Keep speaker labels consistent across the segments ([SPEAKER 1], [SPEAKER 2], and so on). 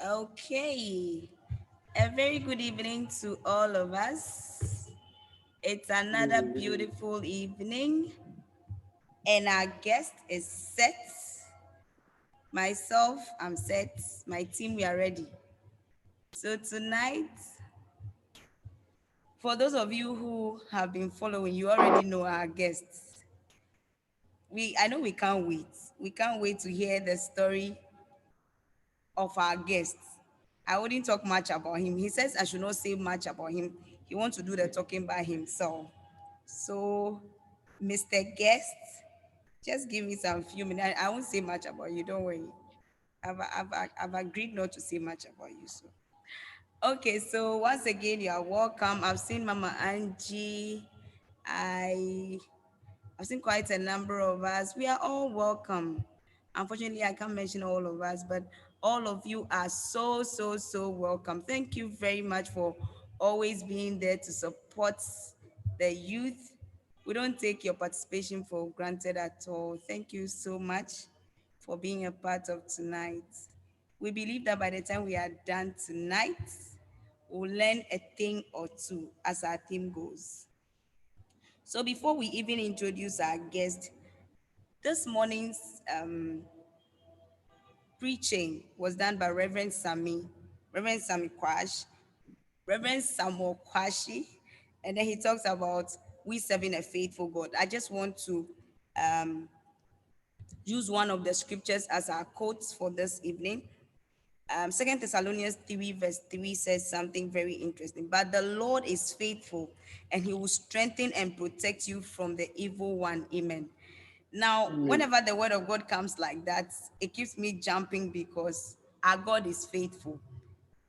[SPEAKER 1] Okay, a very good evening to all of us. It's another
[SPEAKER 2] Mm,
[SPEAKER 1] beautiful evening, and our guest is set. Myself, I'm set. My team, we are ready. So, tonight, for those of you who have been following, you already know our guests. I know we can't wait. We can't wait to hear the story of our guests. I wouldn't talk much about him. He says I should not say much about him. He wants to do the talking by himself. So, Mr. Guest, just give me some few minutes. I won't say much about you. Don't worry. I've agreed not to say much about you. So, okay. So once again, you are welcome. I've seen Mama Angie. I I've seen quite a number of us. We are all welcome. Unfortunately, I can't mention all of us, but all of you are so welcome. Thank you very much for always being there to support the youth. We don't take your participation for granted at all. Thank you so much for being a part of tonight. We believe that by the time we are done tonight, we'll learn a thing or two as our theme goes. So before we even introduce our guest, this morning's preaching was done by Reverend Sammy Kwash, Reverend Samuel Kwashi, and then he talks about we serving a faithful God. I just want to um, use one of the scriptures as our quotes for this evening. Second Thessalonians 3 verse 3 says something very interesting. But the Lord is faithful and he will strengthen and protect you from the evil one. Amen. Now,
[SPEAKER 2] Amen.
[SPEAKER 1] whenever the word of God comes like that, it keeps me jumping because our God is faithful.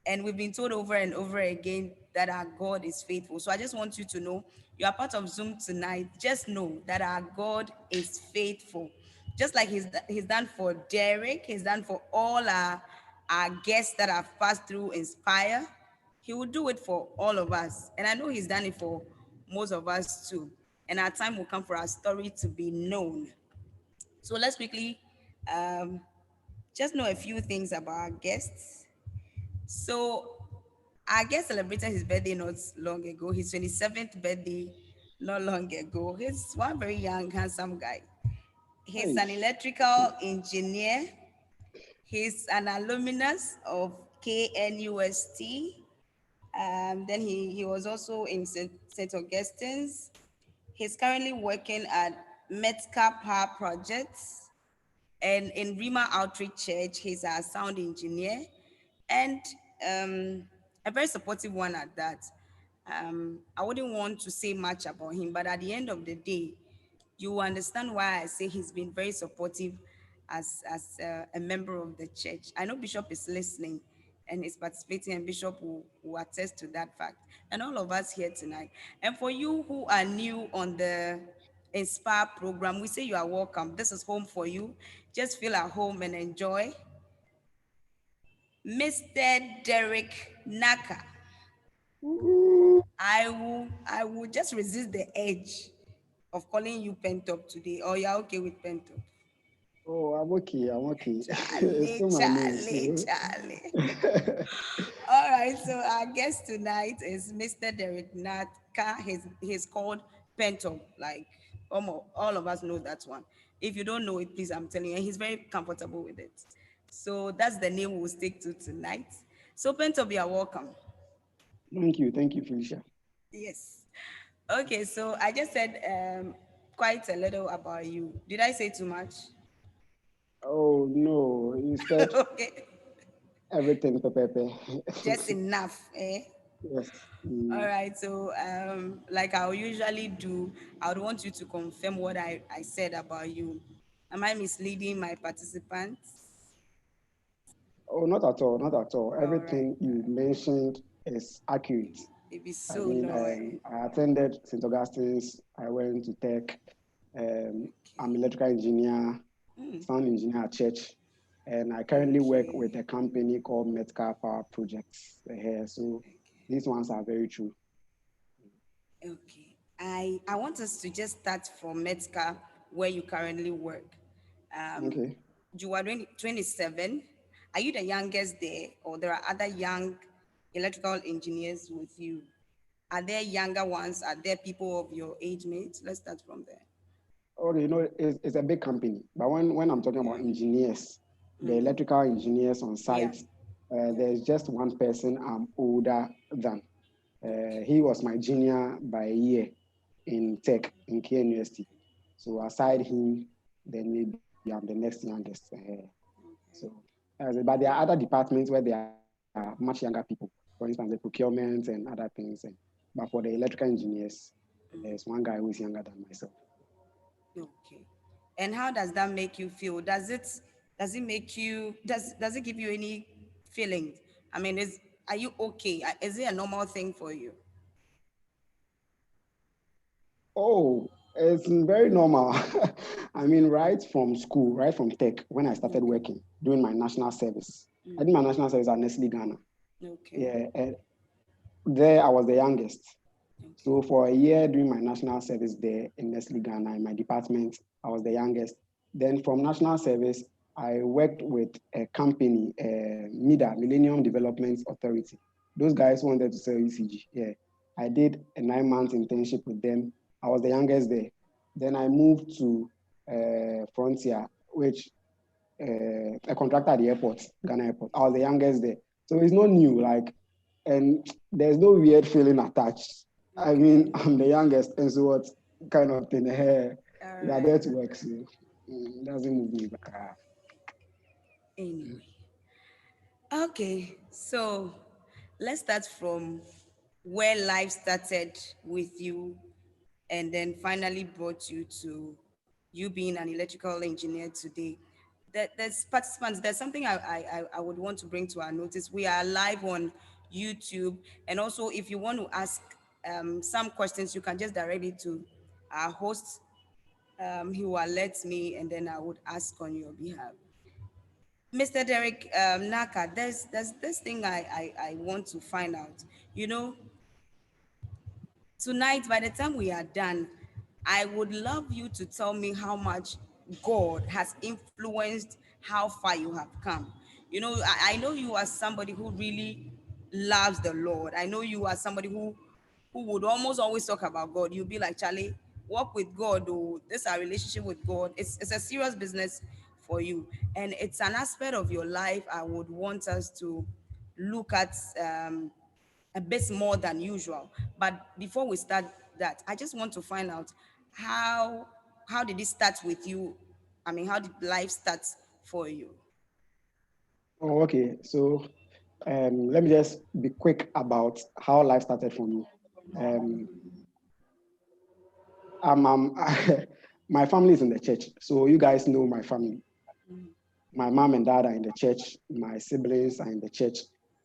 [SPEAKER 1] And we've been told over and over again that our God is faithful. So I just want you to know you are part of Zoom tonight. Just know that our God is faithful. Just like he's done for Derek, he's done for all our guests that have passed through Inspire. He will do it for all of us. And I know he's done it for most of us too. And our time will come for our story to be known. So let's quickly um, just know a few things about our guests. So our guest celebrated his birthday not long ago, his 27th birthday not long ago. He's one very young, handsome guy. He's
[SPEAKER 2] Hey.
[SPEAKER 1] an electrical engineer. He's an alumnus of KNUST. Then he was also in St. Augustine's. He's currently working at Metka Power Projects. And in Rima Outreach Church, he's a sound engineer and um, a very supportive one at that. I wouldn't want to say much about him, but at the end of the day, you will understand why I say he's been very supportive as a member of the church. I know Bishop is listening and is participating, and Bishop will attest to that fact. And all of us here tonight. And for you who are new on the Inspire program, we say you are welcome. This is home for you. Just feel at home and enjoy. Mr. Derek Naka.
[SPEAKER 2] Ooh.
[SPEAKER 1] I will just resist the edge of calling you Pentop today. Or you're okay with Pentop.
[SPEAKER 2] Oh, I'm okay. I'm okay. It's
[SPEAKER 1] Charlie,
[SPEAKER 2] still my name,
[SPEAKER 1] Charlie,
[SPEAKER 2] so.
[SPEAKER 1] Charlie. All right, so our guest tonight is Mr. Derek Naka. He's called Pentop. Like all of us know that one. If you don't know it, please, I'm telling you, and he's very comfortable with it. So that's the name we'll stick to tonight. So Pentop, you are welcome.
[SPEAKER 2] Thank you, Felicia.
[SPEAKER 1] Yes. Okay, so I just said quite a little about you. Did I say too much?
[SPEAKER 2] Oh no, you said
[SPEAKER 1] Okay,
[SPEAKER 2] everything, Pepe.
[SPEAKER 1] just enough, eh?
[SPEAKER 2] Yes.
[SPEAKER 1] All right, so like I usually do, I would want you to confirm what I said about you. Am I misleading my participants?
[SPEAKER 2] Oh, not at all, not at all.
[SPEAKER 1] All right,
[SPEAKER 2] Everything you mentioned is accurate.
[SPEAKER 1] maybe
[SPEAKER 2] I
[SPEAKER 1] so,
[SPEAKER 2] mean,
[SPEAKER 1] no. Eh?
[SPEAKER 2] I attended St. Augustine's. I went to Tech. I'm
[SPEAKER 1] Okay,
[SPEAKER 2] electrical engineer,
[SPEAKER 1] hmm.
[SPEAKER 2] sound engineer at church, and I currently work with
[SPEAKER 1] Okay,
[SPEAKER 2] a company called Metka Power Projects here. So
[SPEAKER 1] okay,
[SPEAKER 2] these ones are very true.
[SPEAKER 1] okay. I want us to just start from Metzger, where you currently work. Um,
[SPEAKER 2] Okay.
[SPEAKER 1] you are 27. Are you the youngest there, or there are other young electrical engineers with you? Are there younger ones? Are there people of your age mates? Let's start from there.
[SPEAKER 2] Okay, it's a big company, but when I'm talking about engineers, the electrical engineers on
[SPEAKER 1] Yeah.
[SPEAKER 2] site, there's just one person I'm older than. He was my junior by a year in tech in KNUST. So aside him, then maybe I'm the next youngest. So, but there are other departments where there are much younger people. For instance, the procurement and other things. But for the electrical engineers, there's one guy who is younger than myself.
[SPEAKER 1] Okay. And how does that make you feel? Does it make you does it give you any feelings? I mean, are you okay? Is it a normal thing for you?
[SPEAKER 2] Oh, it's very normal. I mean, right from school, right from tech, when I started
[SPEAKER 1] Okay.
[SPEAKER 2] working, doing my national service. I did my national service at Nestle Ghana.
[SPEAKER 1] Okay.
[SPEAKER 2] Yeah, and there I was the youngest.
[SPEAKER 1] Okay.
[SPEAKER 2] So for a year doing my national service there in Nestle Ghana, in my department, I was the youngest. Then from national service, I worked with a company, MIDA, Millennium Development Authority. Those guys wanted to sell ECG. Yeah, I did a 9 month internship with them. I was the youngest there. Then I moved to Frontier, which a contractor at the airport, Ghana airport. I was the youngest there. So it's not new, like, and there's no weird feeling attached. I mean, I'm the youngest, and so what kind of thing?
[SPEAKER 1] All
[SPEAKER 2] We are
[SPEAKER 1] right.
[SPEAKER 2] there to work, so it doesn't move me back.
[SPEAKER 1] Anyway. Okay. So let's start from where life started with you and then finally brought you to you being an electrical engineer today. There's participants, there's something I would want to bring to our notice. We are live on YouTube, and also if you want to ask some questions, you can just direct it to our host. He will alert me, and then I would ask on your behalf. Mr. Derek Naka, there's this thing I want to find out. You know, tonight, by the time we are done, I would love you to tell me how much God has influenced how far you have come. You know, I know you are somebody who really loves the Lord. I know you are somebody who would almost always talk about God. You'll be like, Charlie, walk with God, or this our relationship with God. It's a serious business for you. And it's an aspect of your life I would want us to look at a bit more than usual. But before we start that, I just want to find out how how did it start with you? I mean, how did life start for you?
[SPEAKER 2] Oh, okay. So let me just be quick about how life started for me. Um, my family is in the church, so you guys know my family. My mom and dad are in the church. My siblings are in the church.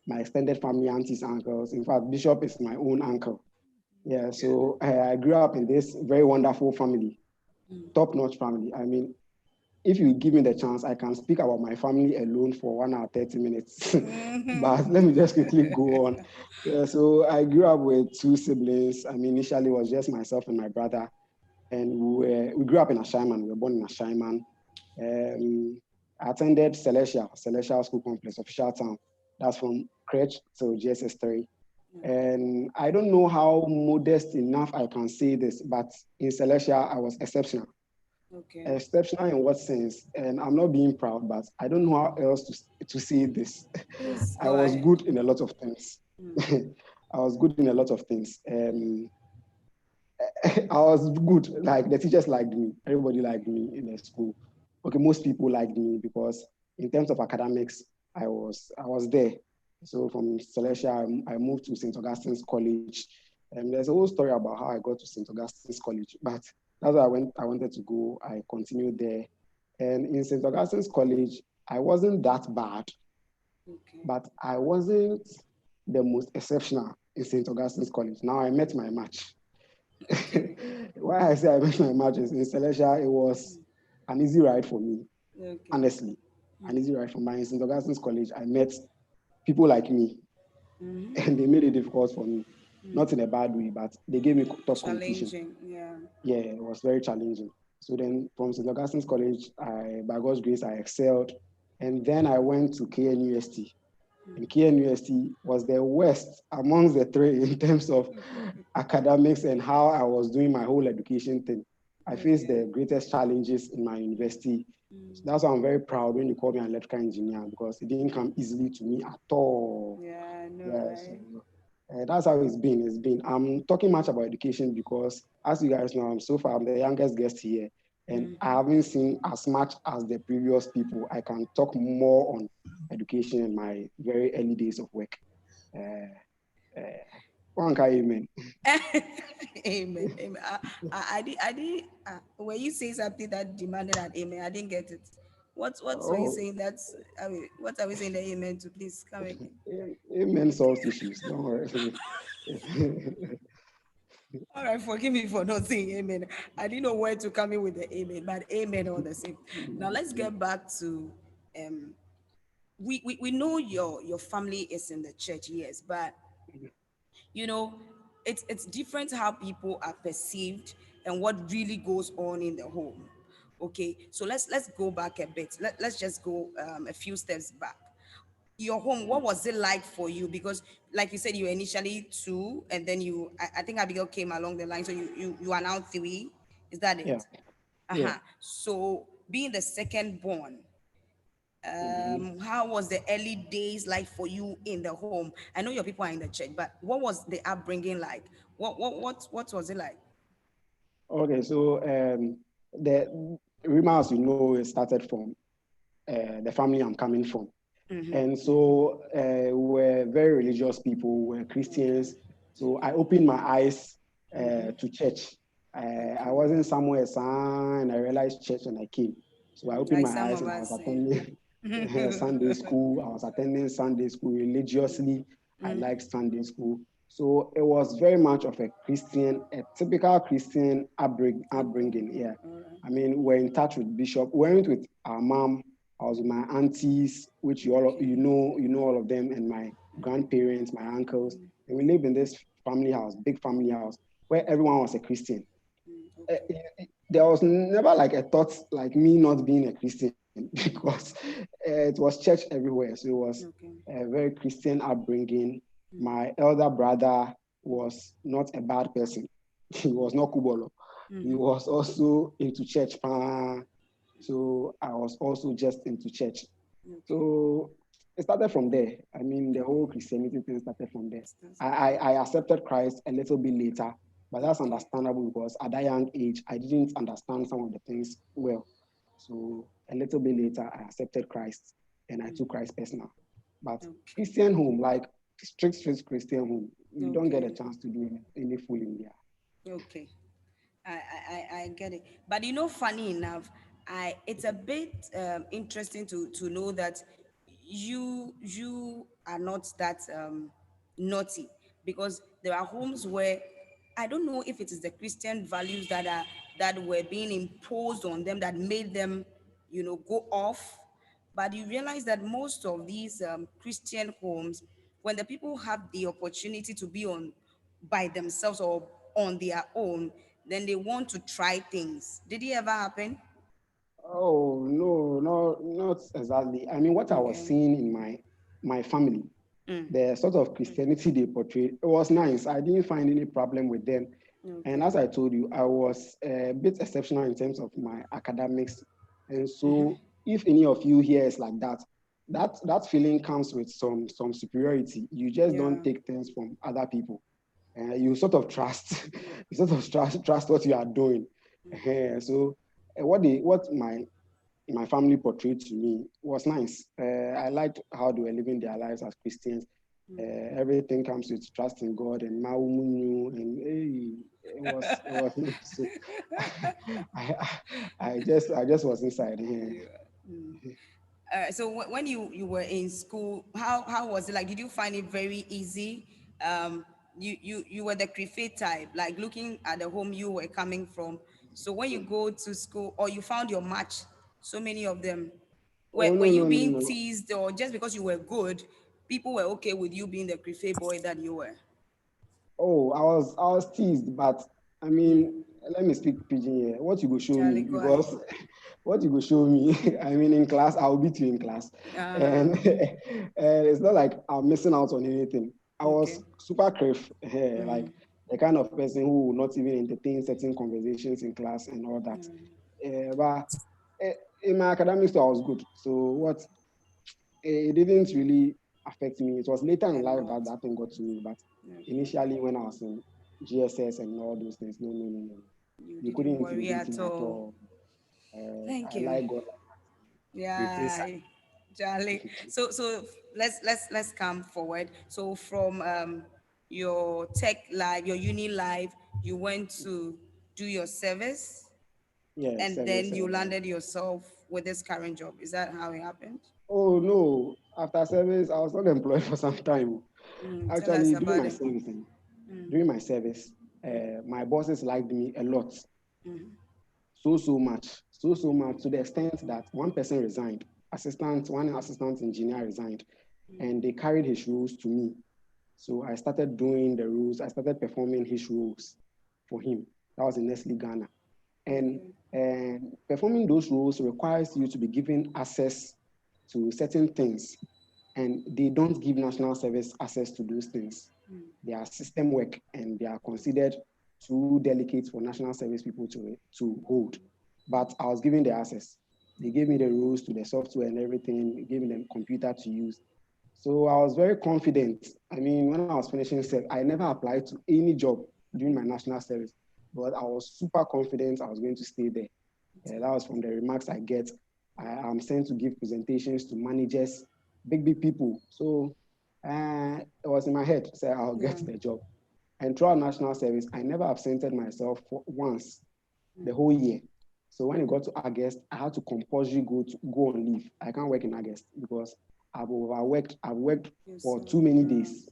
[SPEAKER 2] My extended family, aunties, uncles. In fact, Bishop is my own uncle. Yeah, so I grew up in this very wonderful family, top-notch family. I mean, if you give me the chance, I can speak about my family alone for 1 hour, 30 minutes. But let me just quickly go on. Yeah, so I grew up with two siblings. I mean, initially it was just myself and my brother. And we grew up in Ashaiman. We were born in Ashaiman. I attended Celestial School Complex, Official Town. That's from crèche to GSS3. And I don't know how modest enough I can say this, but in Celestial, I was exceptional.
[SPEAKER 1] Okay.
[SPEAKER 2] Exceptional in what sense? And I'm not being proud, but I don't know how else to say this.
[SPEAKER 1] Please
[SPEAKER 2] I
[SPEAKER 1] go
[SPEAKER 2] was
[SPEAKER 1] ahead.
[SPEAKER 2] good in a lot of things. I was good in a lot of things. I was good. Like the teachers liked me. Everybody liked me in the school. Okay, most people liked me because in terms of academics, I was there. So from Celestia, I moved to St. Augustine's College. And there's a whole story about how I got to St. Augustine's College, but that's where I wanted to go. I continued there. And in St. Augustine's College, I wasn't that bad,
[SPEAKER 1] Okay.
[SPEAKER 2] but I wasn't the most exceptional in St. Augustine's College. Now I met my match.
[SPEAKER 1] Okay.
[SPEAKER 2] Why I say I met my match is in Celestia, it was an easy ride for me,
[SPEAKER 1] Okay.
[SPEAKER 2] honestly. An easy ride for me. In St. Augustine's College, I met people like me, and they made it difficult for me. Not in a bad way, but they gave me tough competition.
[SPEAKER 1] Challenging. Yeah.
[SPEAKER 2] Yeah, it was very challenging. So then from St. Augustine's College, by God's grace, I excelled. And then I went to KNUST. And KNUST was the worst amongst the three in terms of academics and how I was doing my whole education thing. I faced the greatest challenges in my university. So that's why I'm very proud when you call me an electrical engineer, because it didn't come easily to me at all.
[SPEAKER 1] Yeah, I know,
[SPEAKER 2] Yeah,
[SPEAKER 1] right?
[SPEAKER 2] that's how it's been. I'm talking much about education because, as you guys know, so far I'm the youngest guest here, and I haven't seen as much as the previous people. I can talk more on education in my very early days of work. Uh, one can amen.
[SPEAKER 1] Amen. Amen. When you say something that demanded an amen, I didn't get it. What were you
[SPEAKER 2] Oh,
[SPEAKER 1] saying? That's I mean, what are we saying? The amen to, please come again.
[SPEAKER 2] amen solves issues. Don't worry.
[SPEAKER 1] All right, forgive me for not saying amen. I didn't know where to come in with the amen, but amen all the same. Now let's get back to um we know your family is in the church, yes, but you know it's different how people are perceived and what really goes on in the home. Okay, so let's go back a bit. Let's just go a few steps back. Your home, what was it like for you? Because like you said, you were initially two, and then I think Abigail came along the line, so you are now three. Is that
[SPEAKER 2] Yeah,
[SPEAKER 1] it?
[SPEAKER 2] yeah.
[SPEAKER 1] Uh-huh. So being the second born,
[SPEAKER 2] Mhm.
[SPEAKER 1] how was the early days like for you in the home? I know your people are in the church, but what was the upbringing like? What was it like?
[SPEAKER 2] Okay, so the rumor, as you know, it started from the family I'm coming from. And so we're very religious people, we're
[SPEAKER 1] Okay.
[SPEAKER 2] Christians. So I opened my eyes to church. I
[SPEAKER 1] Okay.
[SPEAKER 2] wasn't somewhere, and I realized church and I came. So I opened
[SPEAKER 1] Like
[SPEAKER 2] my
[SPEAKER 1] some
[SPEAKER 2] eyes
[SPEAKER 1] of
[SPEAKER 2] and I was
[SPEAKER 1] us.
[SPEAKER 2] attending Sunday school. I was attending Sunday school religiously. I liked Sunday school. So it was very much of a typical Christian upbringing. Yeah.
[SPEAKER 1] All right.
[SPEAKER 2] I mean, we're in touch with Bishop. We went with our mom. I was with my aunties, which you know all of them, and my grandparents, my uncles. And we lived in this family house, big family house, where everyone was a Christian.
[SPEAKER 1] Okay.
[SPEAKER 2] There was never like a thought like me not being a Christian because it was church everywhere. So it was
[SPEAKER 1] Okay.
[SPEAKER 2] a very Christian upbringing. My elder brother was not a bad person. He was not kubolo. He was also into church. So I was also just into church.
[SPEAKER 1] Okay.
[SPEAKER 2] So it started from there. I mean, the whole Christianity thing started from there. I accepted Christ a little bit later, but that's
[SPEAKER 1] Okay.
[SPEAKER 2] understandable because at that young age, I didn't understand some of the things well. So a little bit later, I accepted Christ and I took Christ personal. But
[SPEAKER 1] Okay.
[SPEAKER 2] Christian home, like strict Christian home, you don't get a
[SPEAKER 1] Okay.
[SPEAKER 2] chance to do any fooling there.
[SPEAKER 1] Okay. I get it. But funny enough, it's a bit interesting to know that you are not that naughty, because there are homes where I don't know if it is the Christian values that were being imposed on them that made them go off. But you realize that most of these Christian homes, when the people have the opportunity to be on by themselves or on their own, then they want to try things. Did it ever happen?
[SPEAKER 2] Oh no, no, not exactly. I mean, what I was
[SPEAKER 1] Okay.
[SPEAKER 2] seeing in my family, the sort of Christianity they portrayed, it was nice. I didn't find any problem with them. And
[SPEAKER 1] Okay.
[SPEAKER 2] as I told you, I was a bit exceptional in terms of my academics. And so if any of you here is like that, that feeling comes with some superiority. You just
[SPEAKER 1] Yeah.
[SPEAKER 2] don't take things from other people. You sort of trust, you sort of trust what you are doing. So what my family portrayed to me was nice. I liked how they were living their lives as Christians. Everything comes with trust in God and maumunyu and hey, it was nice. So I just was inside here.
[SPEAKER 1] So when you were in school, how was it like? Did you find it very easy? You were the create type, like looking at the home you were coming from. So when you go to school or you found your match, so many of them,
[SPEAKER 2] Oh
[SPEAKER 1] were
[SPEAKER 2] no
[SPEAKER 1] you
[SPEAKER 2] no no
[SPEAKER 1] being
[SPEAKER 2] no.
[SPEAKER 1] teased, or just because you were good, people were okay with you being the create boy that you were?
[SPEAKER 2] Oh, I was teased, but I mean, let me speak pidgin here. What you go show me
[SPEAKER 1] Charlie, go
[SPEAKER 2] because
[SPEAKER 1] ahead.
[SPEAKER 2] what you go show me? I mean, in class, I'll beat you in class.
[SPEAKER 1] Uh,
[SPEAKER 2] And, and it's not like I'm missing out on anything. I
[SPEAKER 1] okay.
[SPEAKER 2] was super crave, like
[SPEAKER 1] Mm,
[SPEAKER 2] the kind of person who will not even entertain certain conversations in class and all that. But uh, in my academics, I was good. So what it didn't really affect me. It was later
[SPEAKER 1] a
[SPEAKER 2] in life
[SPEAKER 1] lot.
[SPEAKER 2] that that thing got to me. But
[SPEAKER 1] Okay.
[SPEAKER 2] initially, when I was in GSS and all those things, no, no, no, no.
[SPEAKER 1] You
[SPEAKER 2] You
[SPEAKER 1] didn't
[SPEAKER 2] couldn't
[SPEAKER 1] worry
[SPEAKER 2] intimidate
[SPEAKER 1] at
[SPEAKER 2] me at
[SPEAKER 1] all.
[SPEAKER 2] all.
[SPEAKER 1] Thank
[SPEAKER 2] I
[SPEAKER 1] you.
[SPEAKER 2] like God. We face.
[SPEAKER 1] Yeah, Charlie. So let's come forward. So from your tech life, your uni life, you went to do your service,
[SPEAKER 2] Yeah,
[SPEAKER 1] and
[SPEAKER 2] service.
[SPEAKER 1] then you landed yourself with this current job. Is that how it happened?
[SPEAKER 2] Oh no! After service, I was unemployed for some time.
[SPEAKER 1] Tell us
[SPEAKER 2] Actually,
[SPEAKER 1] about it.
[SPEAKER 2] during my service, my bosses liked me a lot, so much to the extent that one person resigned. One assistant engineer resigned, and they carried his roles to me. So I started doing the rules. I started performing his roles for him. That was in Nestle Ghana. And,
[SPEAKER 1] Okay.
[SPEAKER 2] and performing those roles requires you to be given access to certain things. And they don't give national service access to those things. They are system work and they are considered too delicate for national service people to hold. But I was given the access. They gave me the rules to the software and everything, gave me the computer to use. So I was very confident. I mean, when I was finishing set, I never applied to any job during my national service, but I was super confident I was going to stay there. That was from the remarks I get. I am sent to give presentations to managers, big people. So it was in my head, say I'll
[SPEAKER 1] Yeah.
[SPEAKER 2] get the job. And throughout national service, I never absented myself for once the whole year. So when it got to August, I had to compulsory go on leave. I can't work in August because I've overworked. I've worked for
[SPEAKER 1] Yourself.
[SPEAKER 2] too many days.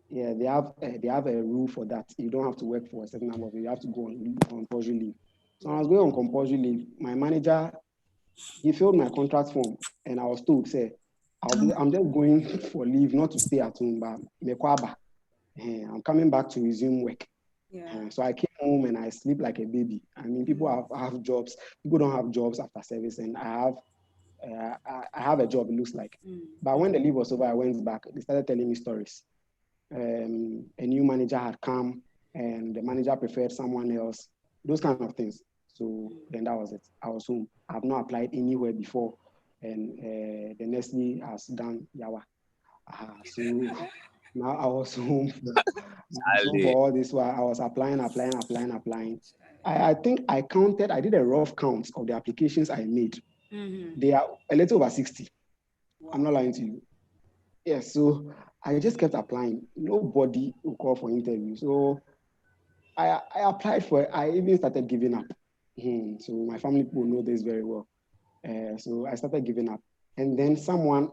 [SPEAKER 2] Yeah, they have a rule for that. You don't have to work for a certain number of days. You have to go on compulsory leave. So I was going on compulsory leave. My manager, he filled my contract form, and I was told, say, I'm just going for leave, not to stay at home, but mekwaba. I'm coming back to resume work.
[SPEAKER 1] Yeah.
[SPEAKER 2] So I came home and I sleep like a baby. I mean, people have jobs. People don't have jobs after service, and I have a job. It looks like. But when the leave was over, I went back. They started telling me stories. A new manager had come, and the manager preferred someone else. Those kind of things. So then that was it. I was home. I've not applied anywhere before, and the Nestle has done Yawa. So now I was home for
[SPEAKER 3] Ali.
[SPEAKER 2] all this while I was applying. I think I did a rough count of the applications I made. They are a little over 60. I'm not lying to you. Yes, so I just kept applying. Nobody will call for interview. So I applied for it. I even started giving up. So my family people know this very well. So I started giving up. And then someone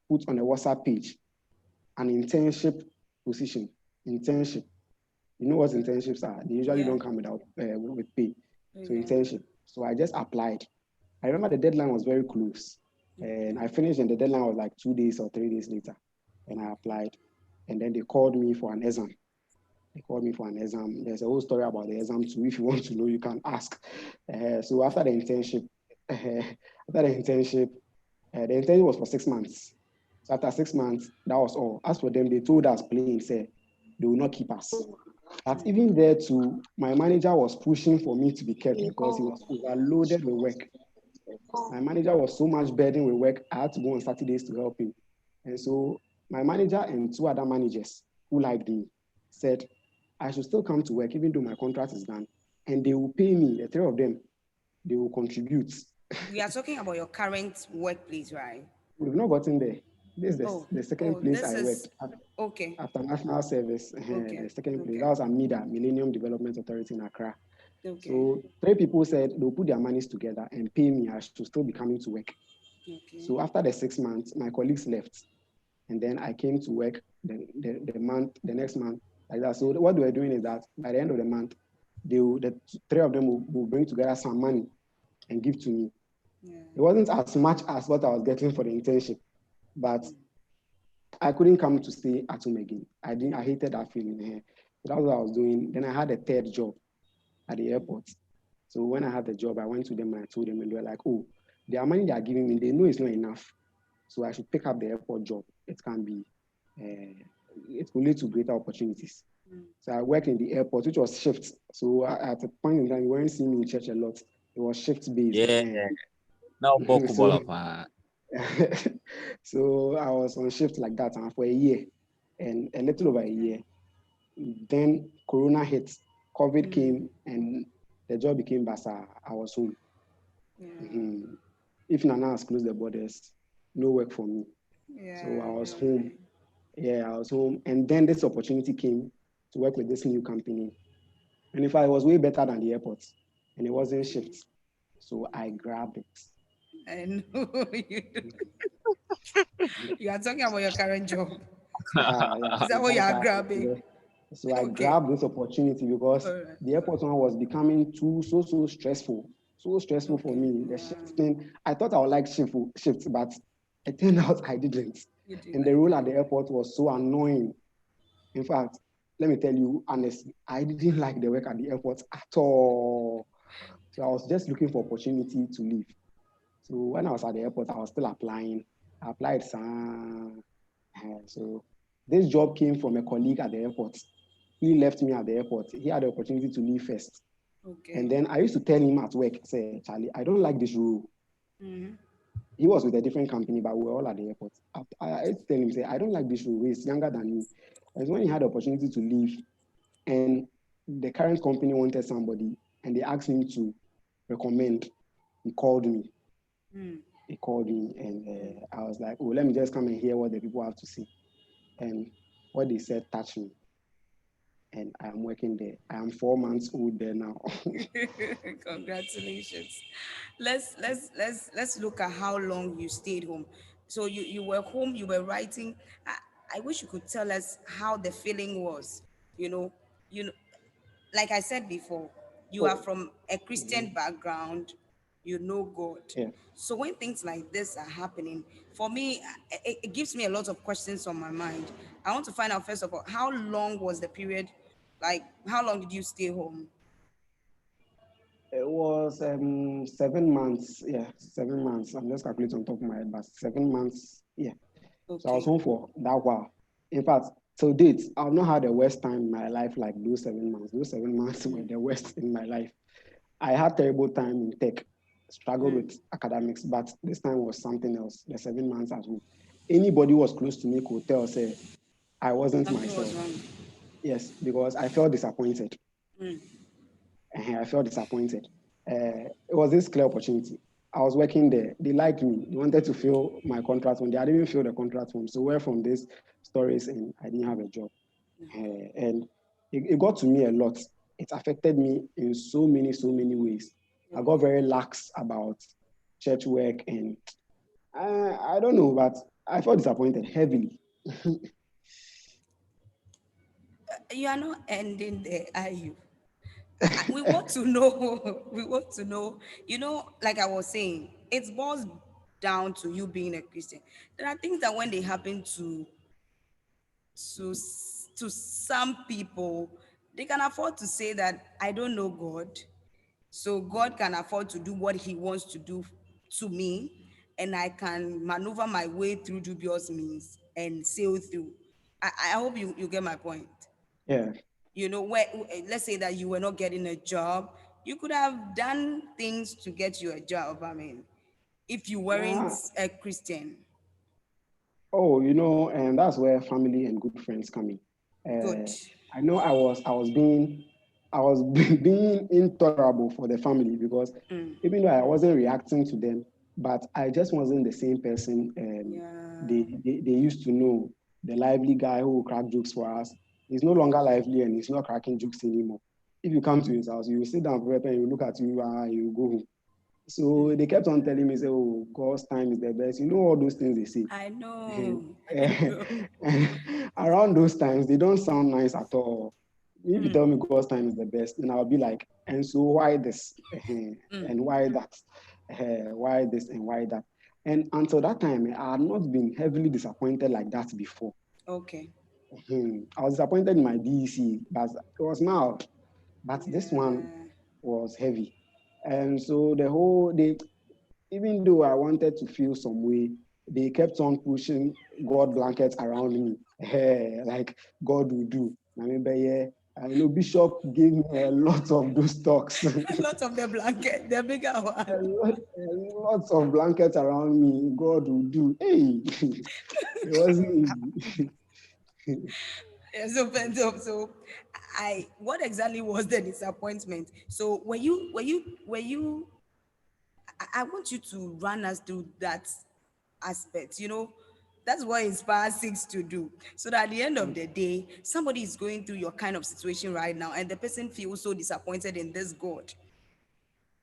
[SPEAKER 2] put on a WhatsApp page an internship position. Internship. You know what internships are? They usually
[SPEAKER 1] Yeah.
[SPEAKER 2] don't come without with pay. So
[SPEAKER 1] Okay.
[SPEAKER 2] internship. So I just applied. I remember the deadline was very close, and I finished, and the deadline was like 2 days or 3 days later, and I applied, and then they called me for an exam. They called me for an exam. There's a whole story about the exam too. If you want to know, you can ask. So after the internship, the internship was for 6 months. So after 6 months, that was all. As for them, they told us plain, say they will not keep us. But even there too, my manager was pushing for me to be kept because he was overloaded with work. My manager was so much burdened with work, I had to go on Saturdays to help him. And so my manager and two other managers who liked me said I should still come to work even though my contract is done. And they will pay me, the three of them, they will contribute.
[SPEAKER 1] We are talking about your current workplace, right?
[SPEAKER 2] We've not gotten there. This is
[SPEAKER 1] Oh,
[SPEAKER 2] the second
[SPEAKER 1] oh,
[SPEAKER 2] place
[SPEAKER 1] this
[SPEAKER 2] I
[SPEAKER 1] is
[SPEAKER 2] worked
[SPEAKER 1] okay.
[SPEAKER 2] after national service.
[SPEAKER 1] Okay.
[SPEAKER 2] The second place,
[SPEAKER 1] Okay.
[SPEAKER 2] that was AMIDA, Millennium Development Authority in Accra.
[SPEAKER 1] Okay.
[SPEAKER 2] So three people said they'll put their monies together and pay me. I should still be coming to work.
[SPEAKER 1] Okay.
[SPEAKER 2] So after the 6 months, my colleagues left, and then I came to work the next month like that. So what they were doing is that by the end of the month, the three of them will bring together some money and give to me.
[SPEAKER 1] Yeah.
[SPEAKER 2] It wasn't as much as what I was getting for the internship, but I couldn't come to stay at home again. I hated that feeling. So that was what I was doing. Then I had a third job at the airport. So when I had the job, I went to them and I told them, and they were like, oh, the money they are giving me, they know it's not enough. So I should pick up the airport job. It can be, it will lead to greater opportunities. So I worked in the airport, which was shift. So at a point in time, you weren't seeing me in church a lot. It was shift based.
[SPEAKER 3] Yeah. Now
[SPEAKER 2] So,
[SPEAKER 3] Bokubala.
[SPEAKER 2] so I was on shift like that for a year and a little over a year. Then Corona hit, COVID came, and the job became Basa. I was home. If Nana has closed the borders, no work for me. So I was home. Yeah, I was home. And then this opportunity came to work with this new company. And if I was way better than the airport, and it wasn't shift. So I grabbed it.
[SPEAKER 1] I know you do. You are talking about your current job.
[SPEAKER 2] Yeah.
[SPEAKER 1] Is that what you are grabbing?
[SPEAKER 2] So I grabbed this opportunity because the airport one was becoming so stressful. So stressful for me. The shift thing, I thought I would like shifts, but it turned out I didn't. And the role at the airport was so annoying. In fact, let me tell you honestly, I didn't like the work at the airport at all. So I was just looking for opportunity to leave. So when I was at the airport, I was still applying. I applied some. So this job came from a colleague at the airport. He left me at the airport. He had the opportunity to leave first. And then I used to tell him at work, say, Charlie, I don't like this role. He was with a different company, but we were all at the airport. I used to tell him, say, I don't like this role. He's younger than me. And when he had the opportunity to leave, and the current company wanted somebody, and they asked him to recommend, he called me. He called me, and I was like, oh, let me just come and hear what the people have to say. And what they said touched me. And I am working there. I am 4 months old there now.
[SPEAKER 1] Congratulations. Let's look at how long you stayed home. So you were home, you were writing. I wish you could tell us how the feeling was. You know, like I said before, you are from a Christian background, you know God.
[SPEAKER 2] Yeah.
[SPEAKER 1] So when things like this are happening, for me, it gives me a lot of questions on my mind. I want to find out, first of all, how long was the period? Like, how long did you stay home?
[SPEAKER 2] It was 7 months. Yeah, 7 months. I'm just calculating on top of my head, but 7 months. Yeah. So I was home for that while. In fact, till date, I've not had the worst time in my life like those 7 months. Those 7 months were the worst in my life. I had terrible time in tech, struggled with academics, but this time was something else. The 7 months at home. Anybody who was close to me could tell, say, I wasn't
[SPEAKER 1] Something was
[SPEAKER 2] myself.
[SPEAKER 1] wrong.
[SPEAKER 2] Yes, because I felt disappointed. I felt disappointed. It was this clear opportunity. I was working there. They liked me. They wanted to fill my contract form. They hadn't even filled the contract form. So where from these stories, and I didn't have a job. And it got to me a lot. It affected me in so many ways. I got very lax about church work, and I don't know, but I felt disappointed heavily.
[SPEAKER 1] You are not ending there, are you? We want to know. We want to know. Like I was saying, it boils down to you being a Christian. There are things that when they happen to some people, they can afford to say that I don't know God, so God can afford to do what He wants to do to me, and I can maneuver my way through dubious means and sail through. I hope you get my point.
[SPEAKER 2] Yeah.
[SPEAKER 1] Where, let's say that you were not getting a job, you could have done things to get you a job. I mean, if you weren't
[SPEAKER 2] Ah,
[SPEAKER 1] a Christian.
[SPEAKER 2] oh, and that's where family and good friends come in.
[SPEAKER 1] Good.
[SPEAKER 2] I know I was being intolerable for the family because even though I wasn't reacting to them, but I just wasn't the same person
[SPEAKER 1] Yeah.
[SPEAKER 2] they used to know. The lively guy who will crack jokes for us. He's no longer lively and he's not cracking jokes anymore. If you come to his house, you will sit down for a and you look at you and you go home. So they kept on telling me, say, oh, God's time is the best. You know all those things they say.
[SPEAKER 1] I
[SPEAKER 2] And,
[SPEAKER 1] know.
[SPEAKER 2] and around those times, they don't sound nice at all. If you tell me God's time is the best, then I'll be like, and so why this? And why that? Why this and why that? And until that time, I had not been heavily disappointed like that before.
[SPEAKER 1] Okay.
[SPEAKER 2] I was disappointed in my DEC, but it was mild. But this one
[SPEAKER 1] Yeah.
[SPEAKER 2] was heavy. And so the whole they, even though I wanted to feel some way, they kept on pushing God blankets around me. Like God will do. I mean, but yeah, I know Bishop gave me a lot of those talks.
[SPEAKER 1] Lots of the blanket, the bigger one.
[SPEAKER 2] Lots of blankets around me. God will do. Hey, it wasn't easy.
[SPEAKER 1] Yeah, so I what exactly was the disappointment? So were you I want you to run us through that aspect, that's what Inspire seeks to do. So that at the end of the day, somebody is going through your kind of situation right now, and the person feels so disappointed in this God.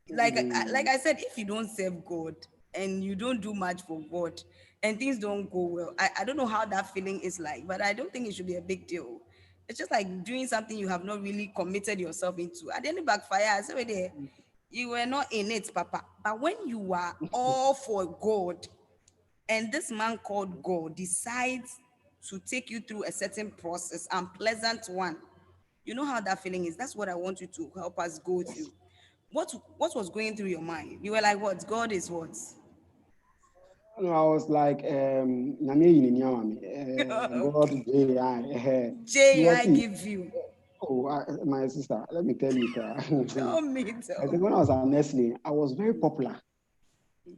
[SPEAKER 1] Like
[SPEAKER 2] Mm,
[SPEAKER 1] I said, if you don't serve God and you don't do much for God and things don't go well, I don't know how that feeling is like, but I don't think it should be a big deal. It's just like doing something you have not really committed yourself into. At the end, backfire. I said, there, you were not in it, Papa. But when you are all for God, and this man called God decides to take you through a certain process, unpleasant one, you know how that feeling is. That's what I want you to help us go through. What was going through your mind? You were like, what? God is what?
[SPEAKER 2] no, I was like, Nyame yi ni nneɛma me,
[SPEAKER 1] Okay.
[SPEAKER 2] God, JI.
[SPEAKER 1] J
[SPEAKER 2] Because
[SPEAKER 1] I
[SPEAKER 2] see,
[SPEAKER 1] give you.
[SPEAKER 2] oh, my sister, let me tell you,
[SPEAKER 1] Tell me,
[SPEAKER 2] I
[SPEAKER 1] tell
[SPEAKER 2] think when I
[SPEAKER 1] me.
[SPEAKER 2] was at Nestle, I was very popular.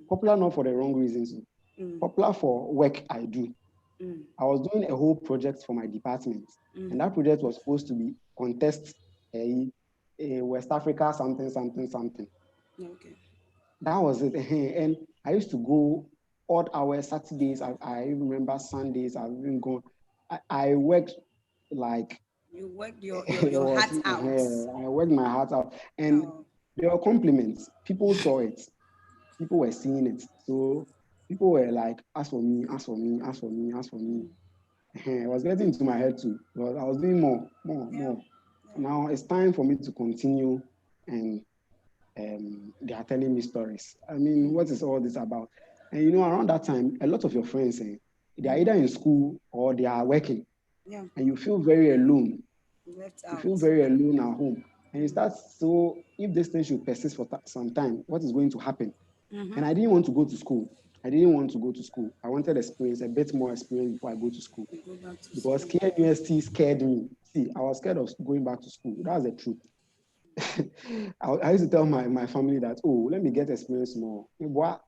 [SPEAKER 2] Popular not for the wrong reasons.
[SPEAKER 1] Mm,
[SPEAKER 2] Popular for work I do.
[SPEAKER 1] mm,
[SPEAKER 2] I was doing a whole project for my department, and
[SPEAKER 1] mm.
[SPEAKER 2] that project was supposed to be contest a West Africa something something something.
[SPEAKER 1] Okay.
[SPEAKER 2] That was it. And I used to go odd hours, Saturdays. I even remember Sundays. I've even gone. I worked like
[SPEAKER 1] You worked
[SPEAKER 2] it
[SPEAKER 1] your
[SPEAKER 2] was.
[SPEAKER 1] heart out.
[SPEAKER 2] I worked my heart out, and
[SPEAKER 1] Oh.
[SPEAKER 2] there were compliments. People saw it. People were seeing it. So people were like, "As for me, as for me, as for me, as for me." It was getting into my head too. Because I was doing more, more,
[SPEAKER 1] Yeah.
[SPEAKER 2] more. Now it's time for me to continue, and they are telling me stories. I mean, what is all this about? And around that time, a lot of your friends, they are either in school or they are working,
[SPEAKER 1] Yeah.
[SPEAKER 2] and you feel very alone.
[SPEAKER 1] Left
[SPEAKER 2] You
[SPEAKER 1] out.
[SPEAKER 2] feel very alone at home, and you start. So, if this thing should persist for some time, what is going to happen?
[SPEAKER 1] Mm-hmm.
[SPEAKER 2] And I didn't want to go to school. I didn't want to go to school. I wanted experience, a bit more experience before I go to school,
[SPEAKER 1] You go back to
[SPEAKER 2] because
[SPEAKER 1] school.
[SPEAKER 2] KNUST scared me. See, I was scared of going back to school. That's the truth. I used to tell my family that, oh, let me get experience more. What?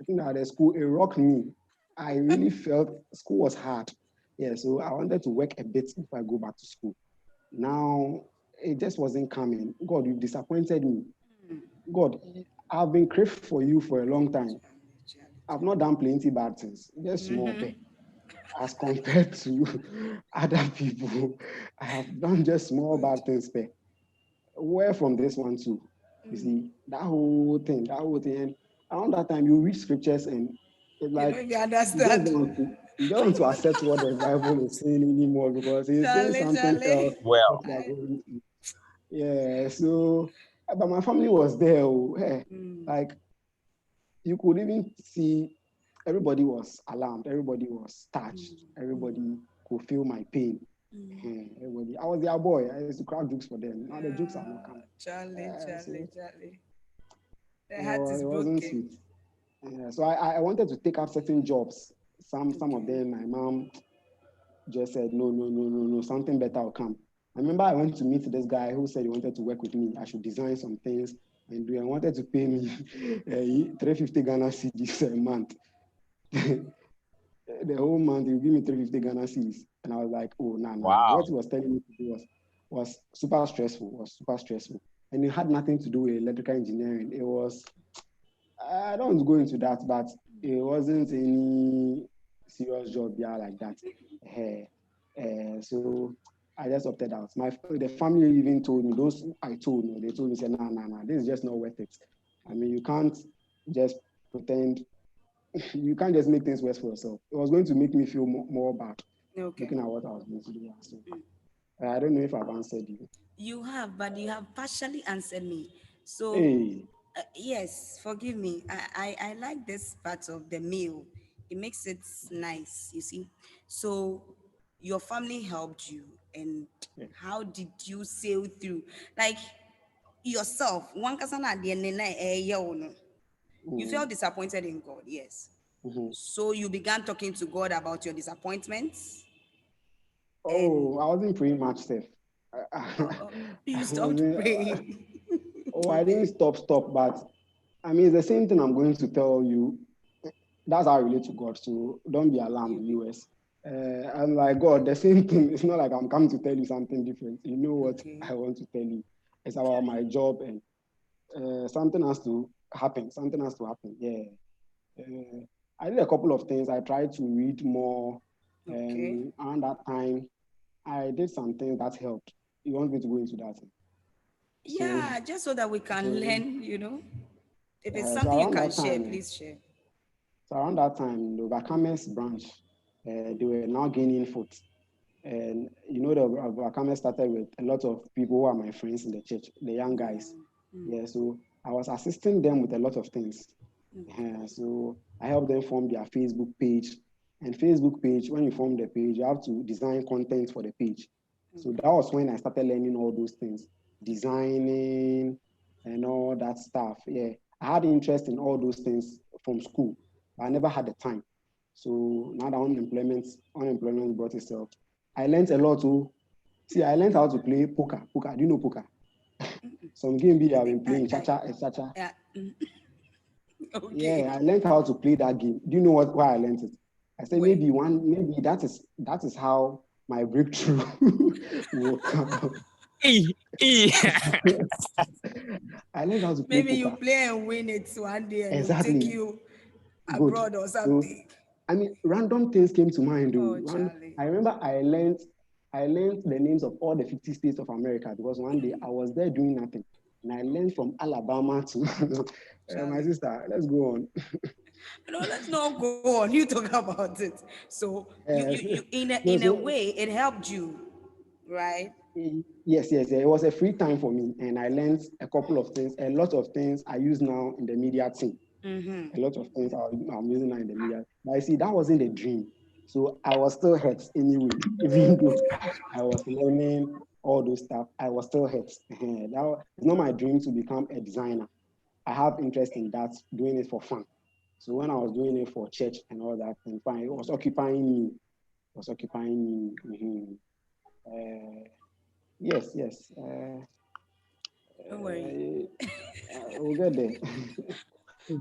[SPEAKER 2] I think that the school, it rocked me. I really felt school was hard. Yeah, so I wanted to work a bit before I go back to school. Now, it just wasn't coming. God, you've disappointed me. God, I've been craved for you for a long time. I've not done plenty bad things, just small pay.
[SPEAKER 1] Mm-hmm.
[SPEAKER 2] As compared to other people, I have done just small bad things pay. Where from this one too? You see, that whole thing. And around that time, you read scriptures and it's
[SPEAKER 1] You
[SPEAKER 2] like
[SPEAKER 1] don't even
[SPEAKER 2] you just
[SPEAKER 1] understand.
[SPEAKER 2] don't want to, you don't want to accept what the Bible is saying anymore because it's saying
[SPEAKER 1] Charlie,
[SPEAKER 2] something else
[SPEAKER 1] Charlie.
[SPEAKER 2] what
[SPEAKER 3] Well,
[SPEAKER 2] you are
[SPEAKER 1] I,
[SPEAKER 2] going through. Yeah, so but my family was there. Oh, hey,
[SPEAKER 1] mm,
[SPEAKER 2] like you could even see everybody was alarmed, everybody was touched, everybody could feel my pain. Everybody, I was their boy. I used to crack jokes for them. Now the jokes are not coming.
[SPEAKER 1] Charlie,
[SPEAKER 2] So
[SPEAKER 1] Charlie, Charlie. The heart
[SPEAKER 2] it
[SPEAKER 1] is
[SPEAKER 2] wasn't
[SPEAKER 1] broken.
[SPEAKER 2] sweet. So I wanted to take up certain jobs. Some of
[SPEAKER 1] Okay.
[SPEAKER 2] them, my mom just said, no, no, no, no, no, something better will come. I remember I went to meet this guy who said he wanted to work with me. I should design some things and do. And wanted to pay me 350 Ghana cedis a month. The whole month, he would give me 350 Ghana cedis. And I was like, oh, no, no, no. What
[SPEAKER 3] wow.
[SPEAKER 2] he was telling me to do was super stressful, was super stressful. And it had nothing to do with electrical engineering. It was I don't go into that, but it wasn't any serious job yeah like that. So I just opted out. The family even told me, those I told me, they told me, say, nah, nah, nah, this is just not worth it. I mean, you can't just pretend, you can't just make things worse for yourself. It was going to make me feel more bad
[SPEAKER 1] Okay.
[SPEAKER 2] looking at what I was going to do. So I don't know if I've answered you.
[SPEAKER 1] You have, but you have partially answered me. So,
[SPEAKER 2] Hey,
[SPEAKER 1] yes, forgive me. I like this part of the meal. It makes it nice, you see. So, your family helped you, and
[SPEAKER 2] yeah.
[SPEAKER 1] how did you sail through? Like, yourself, one person at the end, you felt disappointed in God, yes.
[SPEAKER 2] Mhm.
[SPEAKER 1] So you began talking to God about your disappointments, and
[SPEAKER 2] Oh, I wasn't praying much, Steph.
[SPEAKER 1] you
[SPEAKER 2] I
[SPEAKER 1] stopped
[SPEAKER 2] wasn't,
[SPEAKER 1] praying.
[SPEAKER 2] oh, I didn't
[SPEAKER 1] Okay.
[SPEAKER 2] stop, but I mean, it's the same thing I'm going to tell you. That's how I relate to God. So don't be alarmed, viewers. I'm like, God, the same thing. It's not like I'm coming to tell you something different. You know what
[SPEAKER 1] Okay.
[SPEAKER 2] I want to tell you. It's about my job, and something has to happen. Something has to happen. Yeah. I did a couple of things. I tried to read more,
[SPEAKER 1] Okay.
[SPEAKER 2] and around that time, I did some things that helped. You want me to go into that? So,
[SPEAKER 1] Yeah, just so that we can
[SPEAKER 2] so,
[SPEAKER 1] learn. If it's
[SPEAKER 2] so
[SPEAKER 1] something you
[SPEAKER 2] around
[SPEAKER 1] can
[SPEAKER 2] that
[SPEAKER 1] share,
[SPEAKER 2] time,
[SPEAKER 1] please share.
[SPEAKER 2] the Overcomers branch, they were now gaining foot. And you know, the Overcomers started with a lot of people who are my friends in the church, the young guys. Yeah, so I was assisting them with a lot of things. So I helped them form their Facebook page. And Facebook page, when you form the page, you have to design content for the page. So that was when I started learning all those things, designing and all that stuff. Yeah, I had interest in all those things from school, but I never had the time. So now that unemployment brought itself, I learned a lot too. See, I learned how to play poker. Poker, do you know poker? Some game be
[SPEAKER 1] I
[SPEAKER 2] I've
[SPEAKER 1] think
[SPEAKER 2] been playing, cha-cha, etc.
[SPEAKER 1] yeah.
[SPEAKER 2] Yeah, I
[SPEAKER 1] Okay.
[SPEAKER 2] learned how to play that game. Do you know why I learned it? I said
[SPEAKER 1] Wait.
[SPEAKER 2] maybe that is how my breakthrough will come.
[SPEAKER 1] Eh.
[SPEAKER 2] I learned how to play
[SPEAKER 1] Maybe you
[SPEAKER 2] poker.
[SPEAKER 1] play and win it one day and they'll take
[SPEAKER 2] Exactly.
[SPEAKER 1] you
[SPEAKER 2] Good.
[SPEAKER 1] abroad or
[SPEAKER 2] So
[SPEAKER 1] something.
[SPEAKER 2] I mean, random things came to mind though.
[SPEAKER 1] Oh, Charlie.
[SPEAKER 2] I remember I learned the names of all the 50 states of America because one day I was there doing nothing. And I learned from Alabama to my
[SPEAKER 1] Charlie.
[SPEAKER 2] sister. Let's go on.
[SPEAKER 1] No, let's not go on. You talk about it. So
[SPEAKER 2] Yes.
[SPEAKER 1] you in a
[SPEAKER 2] No,
[SPEAKER 1] in a
[SPEAKER 2] so
[SPEAKER 1] way it helped you, right?
[SPEAKER 2] yes. It was a free time for me, and I learned a couple of things, a lot of things I use now in the media team. A lot of things I'm using now in the media. But I see that wasn't a dream. So I was still hurt anyway, even though I was learning all those stuff, I was still hurt. Now it's not my dream to become a designer. I have interest in that, doing it for fun. So when I was doing it for church and all that, and fine, it was occupying me. It was occupying me. Yes.
[SPEAKER 1] Don't worry.
[SPEAKER 2] We'll get there.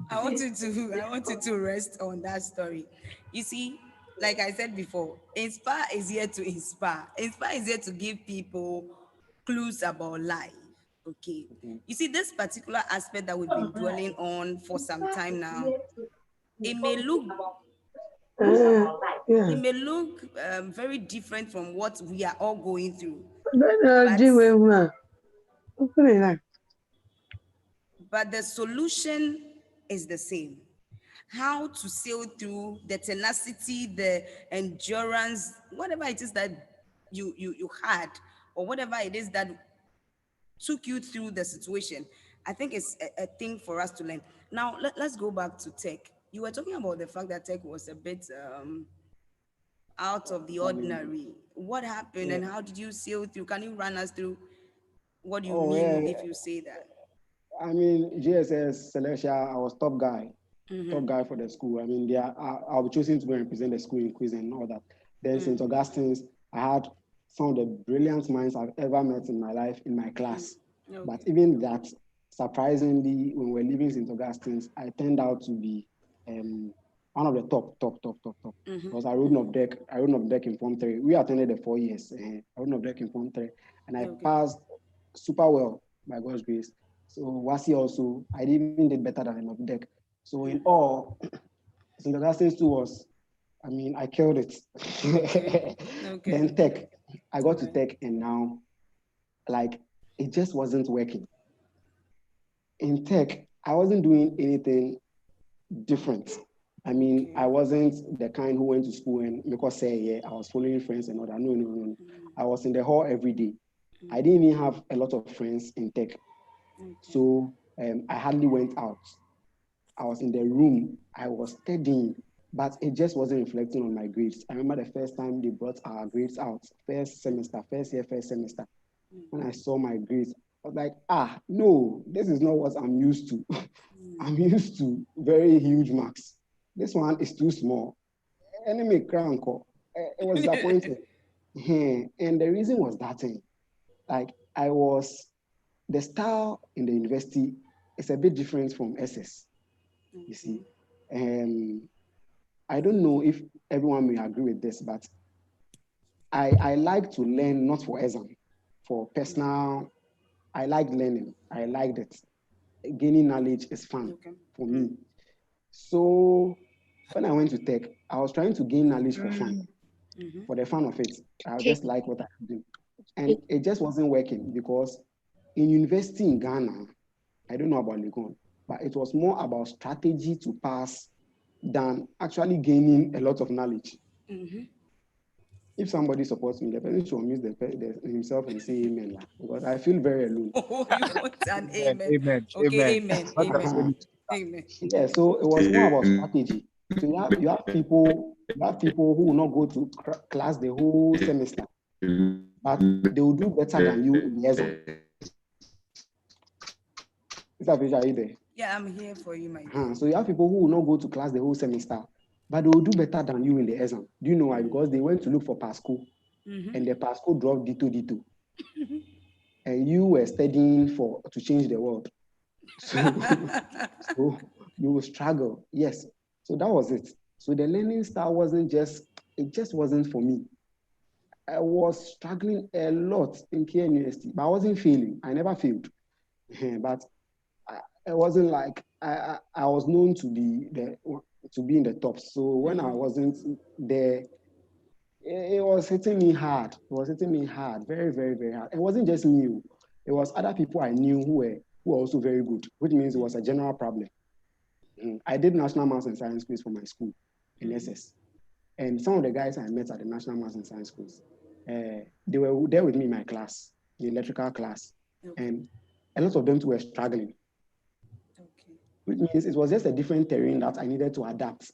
[SPEAKER 1] I want you to rest on that story. You see, like I said before, Inspire is here to inspire. Inspire is here to give people clues about life. Okay. You see, this particular aspect that we've been dwelling on for some time now, it may look
[SPEAKER 3] Yeah.
[SPEAKER 1] it may look very different from what we are all going through, but
[SPEAKER 3] Jiwe ma.
[SPEAKER 1] but the solution is the same. How to sail through the tenacity, the endurance, whatever it is that you had, or whatever it is that took you through the situation. I think it's a thing for us to learn. Now let's go back to tech. You were talking about the fact that tech was a bit out of the
[SPEAKER 2] Challenging.
[SPEAKER 1] ordinary. What happened
[SPEAKER 2] Yeah.
[SPEAKER 1] and how did you sail through? Can you run us through what you
[SPEAKER 2] Oh
[SPEAKER 1] mean
[SPEAKER 2] yeah.
[SPEAKER 1] if you say that?
[SPEAKER 2] I mean, GSS Celestia, I was top guy for the school. I mean, I'll be choosing to go and represent the school in quiz and all that. Then St. Augustine's, I had some of the brilliant minds I've ever met in my life in my class. But
[SPEAKER 1] Okay.
[SPEAKER 2] even that, surprisingly, when we're leaving St. Augustine's, I turned out to be one of the top. Because I wrote up deck in Form 3. We attended the 4 years. I wrote up deck in Form 3. And I
[SPEAKER 1] Okay.
[SPEAKER 2] passed super well by God's grace. So Wasi also, I even did better than an deck. So in all, St. Augustine's too was, I mean, I killed it.
[SPEAKER 1] Okay. Okay.
[SPEAKER 2] Then tech, I got to
[SPEAKER 1] Okay.
[SPEAKER 2] tech and now, like, it just wasn't working. In tech, I wasn't doing anything different. I mean, I
[SPEAKER 1] Okay.
[SPEAKER 2] wasn't the kind who went to school and because say yeah, I was following friends and all that. No. I was in the hall every day. I didn't even have a lot of friends in tech.
[SPEAKER 1] Okay.
[SPEAKER 2] So I hardly went out. I was in the room, I was studying, but it just wasn't reflecting on my grades. I remember the first time they brought our grades out, first year, first semester. When I saw my grades, I was like, no, this is not what I'm used to. I'm used to very huge marks. This one is too small. Enemy crank. It was disappointing. And the reason was that thing. Like the style in the university is a bit different from SS. You see, I don't know if everyone may agree with this, but I like to learn not for exam, for personal. I like learning. I liked it. Gaining knowledge is fun for me. So when I went to tech, I was trying to gain knowledge for fun, for the fun of it. I just like what I do. And it just wasn't working because in university in Ghana, I don't know about Legon, but it was more about strategy to pass than actually gaining a lot of knowledge. If somebody supports me, the person should unmute himself and say amen, because I feel very alone.
[SPEAKER 1] Oh, you want an amen?
[SPEAKER 4] Amen.
[SPEAKER 1] Okay,
[SPEAKER 4] Amen.
[SPEAKER 1] amen. Amen.
[SPEAKER 2] Yeah, so it was more about strategy. So you have people who will not go to class the whole semester, but they will do better than you in the exam. Is that are you there?
[SPEAKER 1] Yeah, I'm here for you, my dear.
[SPEAKER 2] So you have people who will not go to class the whole semester, but they will do better than you in the exam. Do you know why? Because they went to look for Pasco, and the Pasco dropped Dito. And you were studying to change the world. So you will struggle. Yes. So that was it. So the learning style it just wasn't for me. I was struggling a lot in KN University, but I wasn't failing. I never failed. But it wasn't like I was known to be in the top. So when I wasn't there, it was hitting me hard. It was hitting me hard, very, very, very hard. It wasn't just me. It was other people I knew who were also very good, which means it was a general problem. I did National Maths and Science quiz for my school in SS. And some of the guys I met at the National Maths and Science quiz, they were there with me in my class, the electrical class. And a lot of them were struggling. Which means it was just a different terrain that I needed to adapt.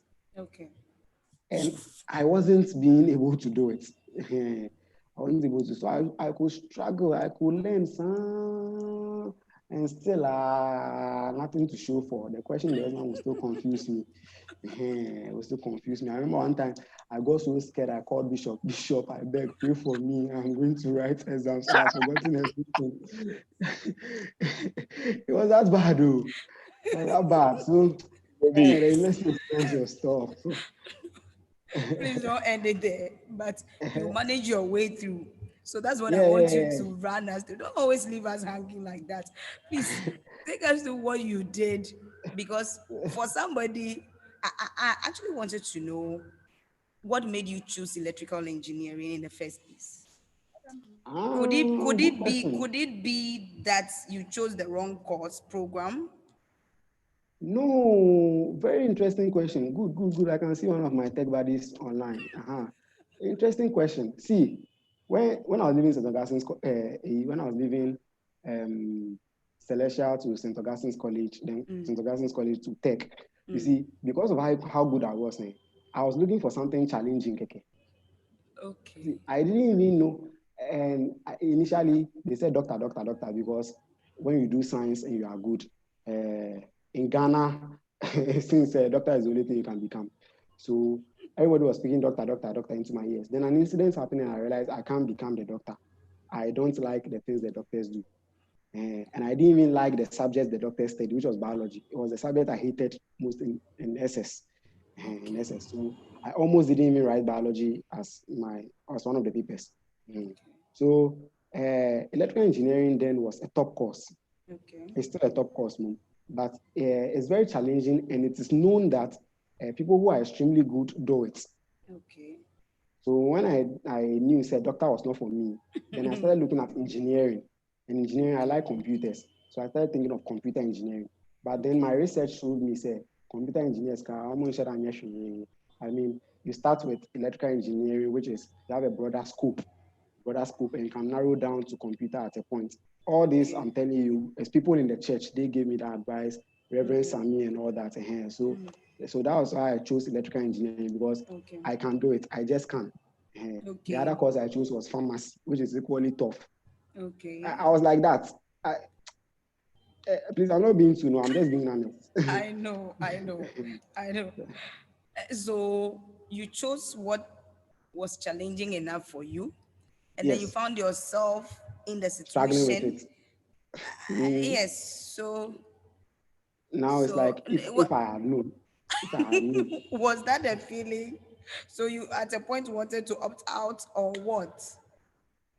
[SPEAKER 2] And I wasn't being able to do it. I wasn't able to. So I could struggle, I could learn some, and still nothing to show for. The question in the exam will still confuse me. It will still confuse me. I remember one time I got so scared, I called Bishop. Bishop, I beg, pray for me. I'm going to write exams, so I've forgotten everything. It was that bad, though. It was that bad. So the university experience was tough. So,
[SPEAKER 1] please don't end it there, but you manage your way through. So that's what I want you to run us to. Don't always leave us hanging like that. Please take us to what you did, because for somebody, I actually wanted to know what made you choose electrical engineering in the first place. Could it be that you chose the wrong course program?
[SPEAKER 2] No, very interesting question. Good. I can see one of my tech buddies online. Interesting question. See, when I was leaving St. Augustine's, when I was leaving Celestial to St. Augustine's College, then St. Augustine's College to Tech, you see, because of how good I was looking for something challenging.
[SPEAKER 1] Okay.
[SPEAKER 2] See, I didn't even know. And initially, they said doctor, because when you do science and you are good, in Ghana, since doctor is the only thing you can become. So everybody was speaking doctor into my ears. Then an incident happened and I realized I can't become the doctor. I don't like the things the doctors do. And I didn't even like the subject the doctors studied, which was biology. It was a subject I hated most in SS. In SS. So I almost didn't even write biology as one of the papers. So electrical engineering then was a top course. It's still a top course, but it's very challenging, and it is known that people who are extremely good do it. So when I knew said doctor was not for me, then I started looking at engineering. And engineering, I like computers. So I started thinking of computer engineering. But then my research showed me, say, computer engineers I mean, you start with electrical engineering, which is you have a broader scope, and you can narrow down to computer at a point. All this, I'm telling you, as people in the church, they gave me that advice, Reverend Sami and all that. So that was why I chose electrical engineering, because I can do it. I just can. The other course I chose was pharmacy, which is equally tough. I was like that. I, please, I'm not being too no. I'm just being honest.
[SPEAKER 1] I know, I know, I know. So you chose what was challenging enough for you, and then you
[SPEAKER 2] Yes,
[SPEAKER 1] found yourself in the
[SPEAKER 2] struggling with
[SPEAKER 1] situation.
[SPEAKER 2] it. Mm,
[SPEAKER 1] Yes. So,
[SPEAKER 2] now it's
[SPEAKER 1] so
[SPEAKER 2] like if I had known, if I had known.
[SPEAKER 1] was that a feeling? So you at a point wanted to opt out or what?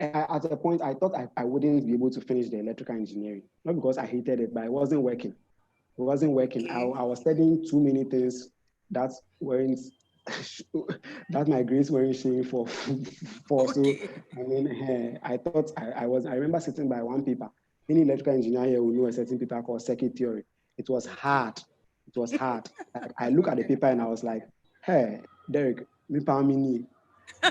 [SPEAKER 2] At a point, I thought I wouldn't be able to finish the electrical engineering, not because I hated it, but it wasn't working. It wasn't working.
[SPEAKER 1] Okay.
[SPEAKER 2] I was studying too many things that weren't that my grades weren't showing for for. So
[SPEAKER 1] Okay.
[SPEAKER 2] I mean, I thought I remember sitting by one paper. Any electrical engineer here will know a certain paper called circuit theory. It was
[SPEAKER 1] Okay.
[SPEAKER 2] hard. It was hard. Like, I look at the
[SPEAKER 1] Okay.
[SPEAKER 2] paper and I was like, hey, Derek, me pa me ni.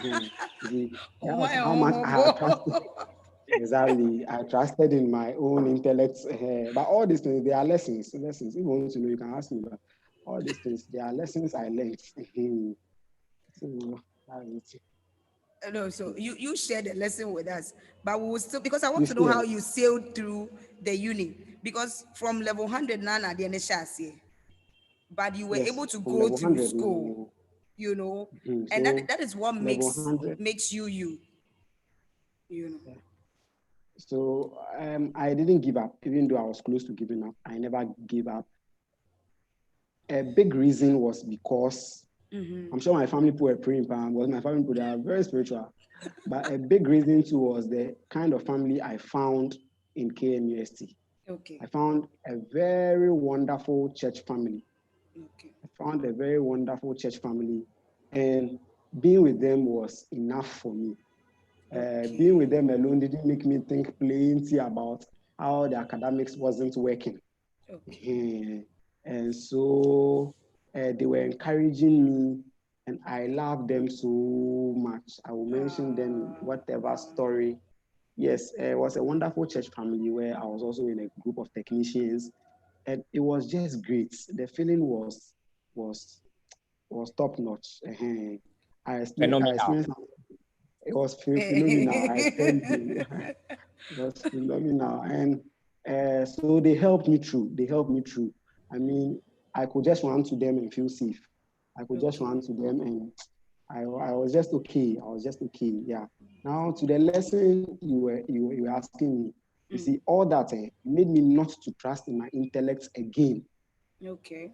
[SPEAKER 2] You see, that was
[SPEAKER 1] Why?
[SPEAKER 2] how much I had trusted.
[SPEAKER 1] Oh,
[SPEAKER 2] Exactly. I trusted in my own intellect. But all these things, they are lessons. Lessons. If you want to know, you can ask me. But all these things, they are lessons I learned. So, that's it.
[SPEAKER 1] no, so you shared a lesson with us, but we will still because I want
[SPEAKER 2] You
[SPEAKER 1] to know how
[SPEAKER 2] still,
[SPEAKER 1] you sailed through the uni because from level 100 nana at the NHS, but you were
[SPEAKER 2] yes,
[SPEAKER 1] able to
[SPEAKER 2] from
[SPEAKER 1] go
[SPEAKER 2] level
[SPEAKER 1] through
[SPEAKER 2] 100
[SPEAKER 1] school,
[SPEAKER 2] now.
[SPEAKER 1] and that
[SPEAKER 2] So,
[SPEAKER 1] that is what
[SPEAKER 2] level
[SPEAKER 1] makes
[SPEAKER 2] 100.
[SPEAKER 1] makes you, you know.
[SPEAKER 2] Yeah. So, I didn't give up, even though I was close to giving up. I never gave up. A big reason was because I'm sure my family people were praying, but my family people, they are very spiritual. But a big reason too was the kind of family I found in KMUST.
[SPEAKER 1] Okay.
[SPEAKER 2] I found a very wonderful church family.
[SPEAKER 1] Okay.
[SPEAKER 2] I found a very wonderful church family, and being with them was enough for me. Being with
[SPEAKER 1] Okay.
[SPEAKER 2] them alone didn't make me think plenty about how the academics wasn't working.
[SPEAKER 1] Okay.
[SPEAKER 2] Eh, and so they were encouraging me, and I love them so much. I will mention them in whatever story. Yes, it was a wonderful church family where I was also in a group of technicians, and it was just great. The feeling was was top notch. I
[SPEAKER 4] Phenomenal.
[SPEAKER 2] experienced it was phenomenal. I tell you, it was phenomenal, and so they helped me through. They helped me through. I mean, I could just run to them and feel safe. I could just
[SPEAKER 1] Okay.
[SPEAKER 2] run to them and I was just okay. I was just okay. Yeah. Now to the lesson you were asking me. You see, all that made me not to trust in my intellect again.
[SPEAKER 1] Okay.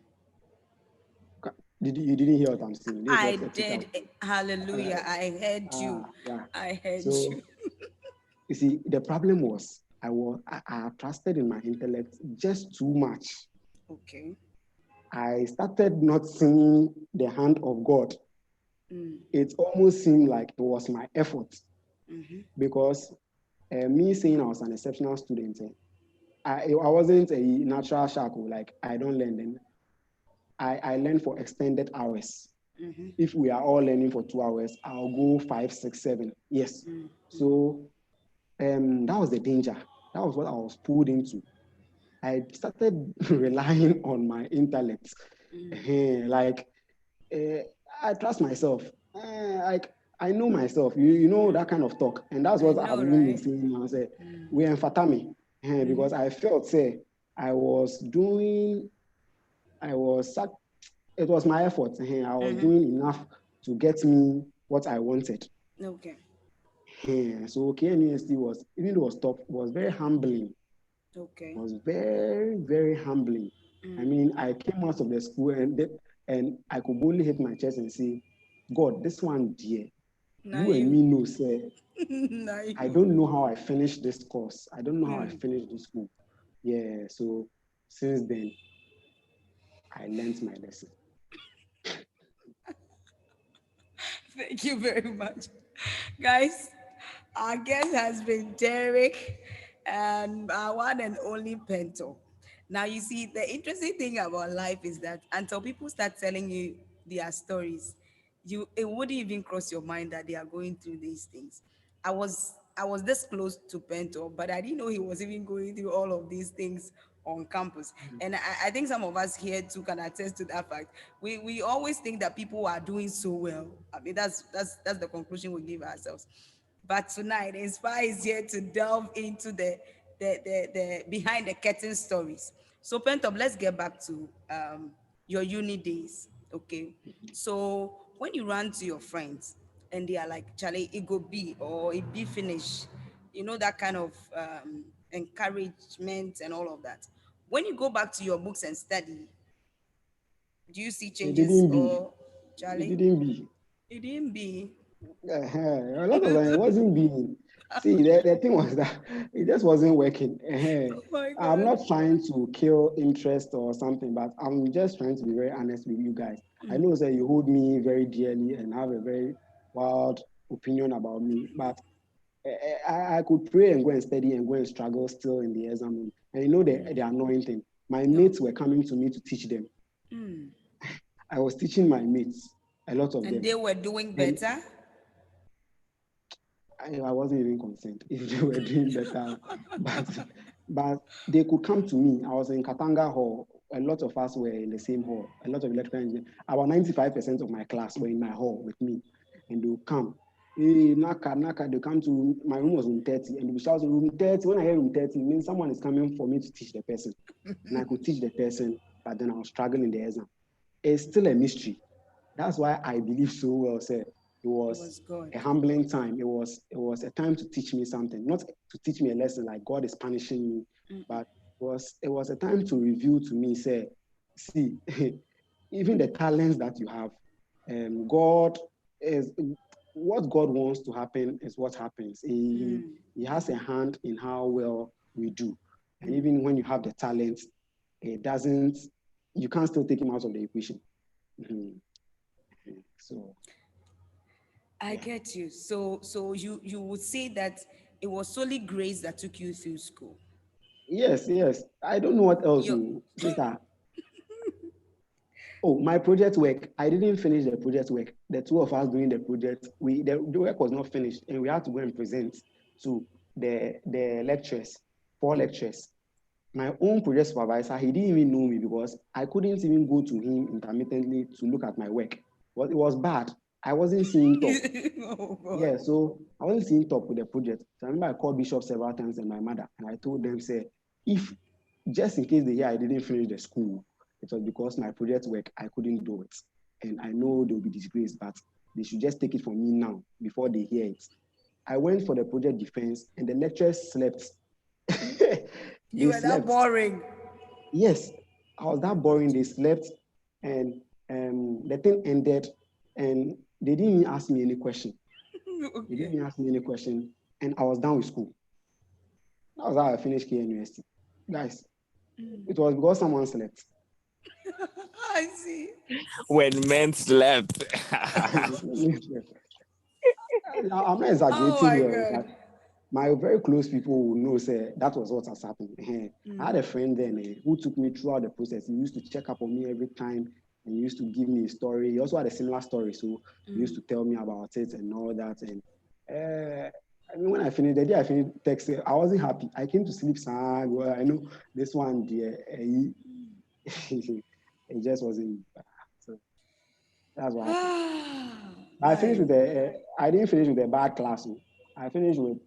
[SPEAKER 2] Did you didn't hear what I'm saying? This is
[SPEAKER 1] I
[SPEAKER 2] what a teacher.
[SPEAKER 1] did. Hallelujah. I heard you.
[SPEAKER 2] Yeah.
[SPEAKER 1] I heard
[SPEAKER 2] So
[SPEAKER 1] you.
[SPEAKER 2] you see, the problem was I trusted in my intellect just too much.
[SPEAKER 1] Okay.
[SPEAKER 2] I started not seeing the hand of God. It almost seemed like it was my effort because me saying I was an exceptional student, I wasn't a natural shackle. Like I don't learn them. I learn for extended hours. If we are all learning for 2 hours, I'll go 5, 6, 7. Yes. So that was the danger. That was what I was pulled into. I started relying on my intellect. Like uh, I trust myself. Like I know myself. You know that kind of talk, and that's
[SPEAKER 1] I
[SPEAKER 2] what I've
[SPEAKER 1] know,
[SPEAKER 2] even been
[SPEAKER 1] right?
[SPEAKER 2] saying now. Say we emphasise because I felt say I was doing. I was. It was my effort. I was doing enough to get me what I wanted.
[SPEAKER 1] Okay.
[SPEAKER 2] So KNUST was, even though it was tough, was very humbling.
[SPEAKER 1] Okay.
[SPEAKER 2] Was very, very humbling. I mean, I came out of the school and I could only hit my chest and say, God, this one, dear,
[SPEAKER 1] Now
[SPEAKER 2] you and
[SPEAKER 1] you.
[SPEAKER 2] me know, say,
[SPEAKER 1] Now
[SPEAKER 2] I
[SPEAKER 1] you.
[SPEAKER 2] don't know how I finished this course. I don't know how I finished this school. Yeah, so since then, I learned my lesson.
[SPEAKER 1] Thank you very much. Guys, our guest has been Derek and our one and only Pento. Now, you see, the interesting thing about life is that until people start telling you their stories, it wouldn't even cross your mind that they are going through these things. I was this close to Pento, but I didn't know he was even going through all of these things on campus. And I think some of us here too can attest to that fact. We always think that people are doing so well. I mean, that's the conclusion we give ourselves. But tonight, Inspire is here to delve into the the behind the curtain stories. So Pentop, let's get back to your uni days. Okay. So when you run to your friends and they are like, Charlie, it go be or it be finish, you know, that kind of encouragement and all of that. When you go back to your books and study, do you see
[SPEAKER 2] It
[SPEAKER 1] changes
[SPEAKER 2] didn't be.
[SPEAKER 1] or
[SPEAKER 2] It
[SPEAKER 1] Charlie?
[SPEAKER 2] didn't be.
[SPEAKER 1] It didn't be.
[SPEAKER 2] A lot of them, it wasn't being. See, the thing was that it just wasn't working.
[SPEAKER 1] Oh my
[SPEAKER 2] I'm
[SPEAKER 1] God.
[SPEAKER 2] not trying to kill interest or something, but I'm just trying to be very honest with you guys. I know that you hold me very dearly and have a very wild opinion about me, but I could pray and go and study and go and struggle still in the exam room. And you know the annoying thing, my
[SPEAKER 1] No.
[SPEAKER 2] mates were coming to me to teach them.
[SPEAKER 1] Mm.
[SPEAKER 2] I was teaching my mates, a lot of
[SPEAKER 1] And
[SPEAKER 2] them.
[SPEAKER 1] they were doing
[SPEAKER 2] And
[SPEAKER 1] better.
[SPEAKER 2] I wasn't even concerned if they were doing better, but but they could come to me. I was in Katanga Hall. A lot of us were in the same hall. A lot of electrical engineers. About 95% of my class were in my hall with me, and they would come. Hey, Naka, Naka, they come to my room was room 30, and they would shout room 30. When I hear room 30, it means someone is coming for me to teach the person, and I could teach the person, but then I was struggling in the exam. It's still a mystery. That's why I believe so well, sir. It
[SPEAKER 1] It
[SPEAKER 2] was
[SPEAKER 1] was good.
[SPEAKER 2] a humbling time. It was a time to teach me something, not to teach me a lesson like God is punishing me, but it was a time to reveal to me, say, see, even the talents that you have, God is what God wants to happen is what happens. He has a hand in how well we do. And even when you have the talent, it doesn't, you can't still take him out of the equation. Mhm. So
[SPEAKER 1] I
[SPEAKER 2] yeah.
[SPEAKER 1] get you. So you would say that it was solely grace that took you through school.
[SPEAKER 2] Yes, yes. I don't know what else,
[SPEAKER 1] You
[SPEAKER 2] sister. Oh, my project work. I didn't finish the project work. The two of us doing the project, the work was not finished, and we had to go and present to the lecturers, 4 lecturers. My own project supervisor, he didn't even know me because I couldn't even go to him intermittently to look at my work. Well, it was bad. I wasn't seeing top.
[SPEAKER 1] oh God.
[SPEAKER 2] Yeah, so I wasn't seeing top with the project. So I remember I called Bishop several times and my mother, and I told them, say, if just in case they hear I didn't finish the school, it was because my project work, I couldn't do it. And I know they'll be disgraced, but they should just take it from me now before they hear it. I went for the project defense and the lecturers slept.
[SPEAKER 1] You
[SPEAKER 2] They
[SPEAKER 1] were that
[SPEAKER 2] slept.
[SPEAKER 1] boring.
[SPEAKER 2] Yes, I was that boring. They slept and the thing ended and they didn't even ask me any question. They
[SPEAKER 1] Okay.
[SPEAKER 2] didn't even ask me any question, and I was done with school. That was how I finished KU University. Guys, it was because someone slept.
[SPEAKER 1] I see.
[SPEAKER 4] When men slept.
[SPEAKER 2] I'm not
[SPEAKER 1] Oh
[SPEAKER 2] exaggerating
[SPEAKER 1] my
[SPEAKER 2] here,
[SPEAKER 1] God.
[SPEAKER 2] but my very close people will know, say, that was what has happened. I had a friend then who took me throughout the process. He used to check up on me every time and he used to give me a story. He also had a similar story, so he used to tell me about it and all that. And I mean, when I finished, the day I finished texting, I wasn't happy. I came to sleep, sad. Well, I know this one, it just wasn't. So that's what happened. I finished
[SPEAKER 1] My
[SPEAKER 2] with I didn't finish with a bad class. I finished with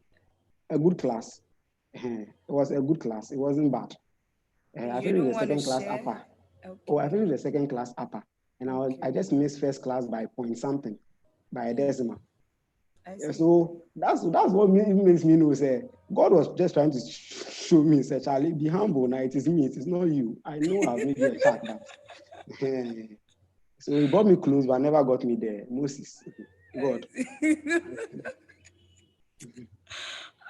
[SPEAKER 2] a good class. It was a good class. It wasn't bad. I
[SPEAKER 1] you
[SPEAKER 2] finished
[SPEAKER 1] don't
[SPEAKER 2] the
[SPEAKER 1] want to
[SPEAKER 2] second class
[SPEAKER 1] share?
[SPEAKER 2] upper. Oh, I
[SPEAKER 1] Okay.
[SPEAKER 2] finished the second class upper. And I
[SPEAKER 1] Okay.
[SPEAKER 2] just missed first class by point something, by a decimal.
[SPEAKER 1] I
[SPEAKER 2] Yeah,
[SPEAKER 1] see.
[SPEAKER 2] so that's what makes me know, say, God was just trying to show me, say, Charlie, be humble. Now it is me, it is not you. I know I've made you a shark, but so he brought me close, but never got me there. Moses, God.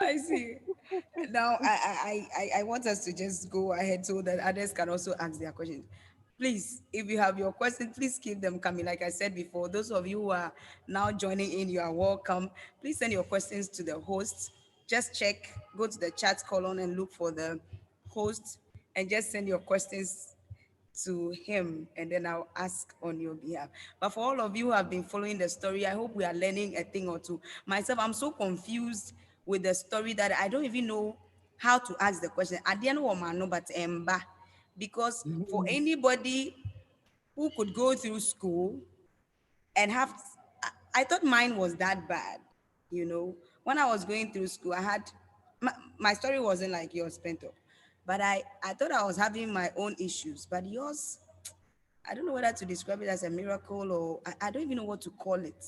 [SPEAKER 1] I see. Now I want us to just go ahead so that others can also ask their questions. Please, if you have your questions, please keep them coming. Like I said before, those of you who are now joining in, you are welcome. Please send your questions to the host. Just check, go to the chat column and look for the host and just send your questions to him and then I'll ask on your behalf. But for all of you who have been following the story, I hope we are learning a thing or two. Myself, I'm so confused with the story that I don't even know how to ask the question. I didn't know what know, but because for anybody who could go through school and have, I thought mine was that bad, you know. When I was going through school, I had my story wasn't like yours, Pento, but I thought I was having my own issues, but yours, I don't know whether to describe it as a miracle or I don't even know what to call it.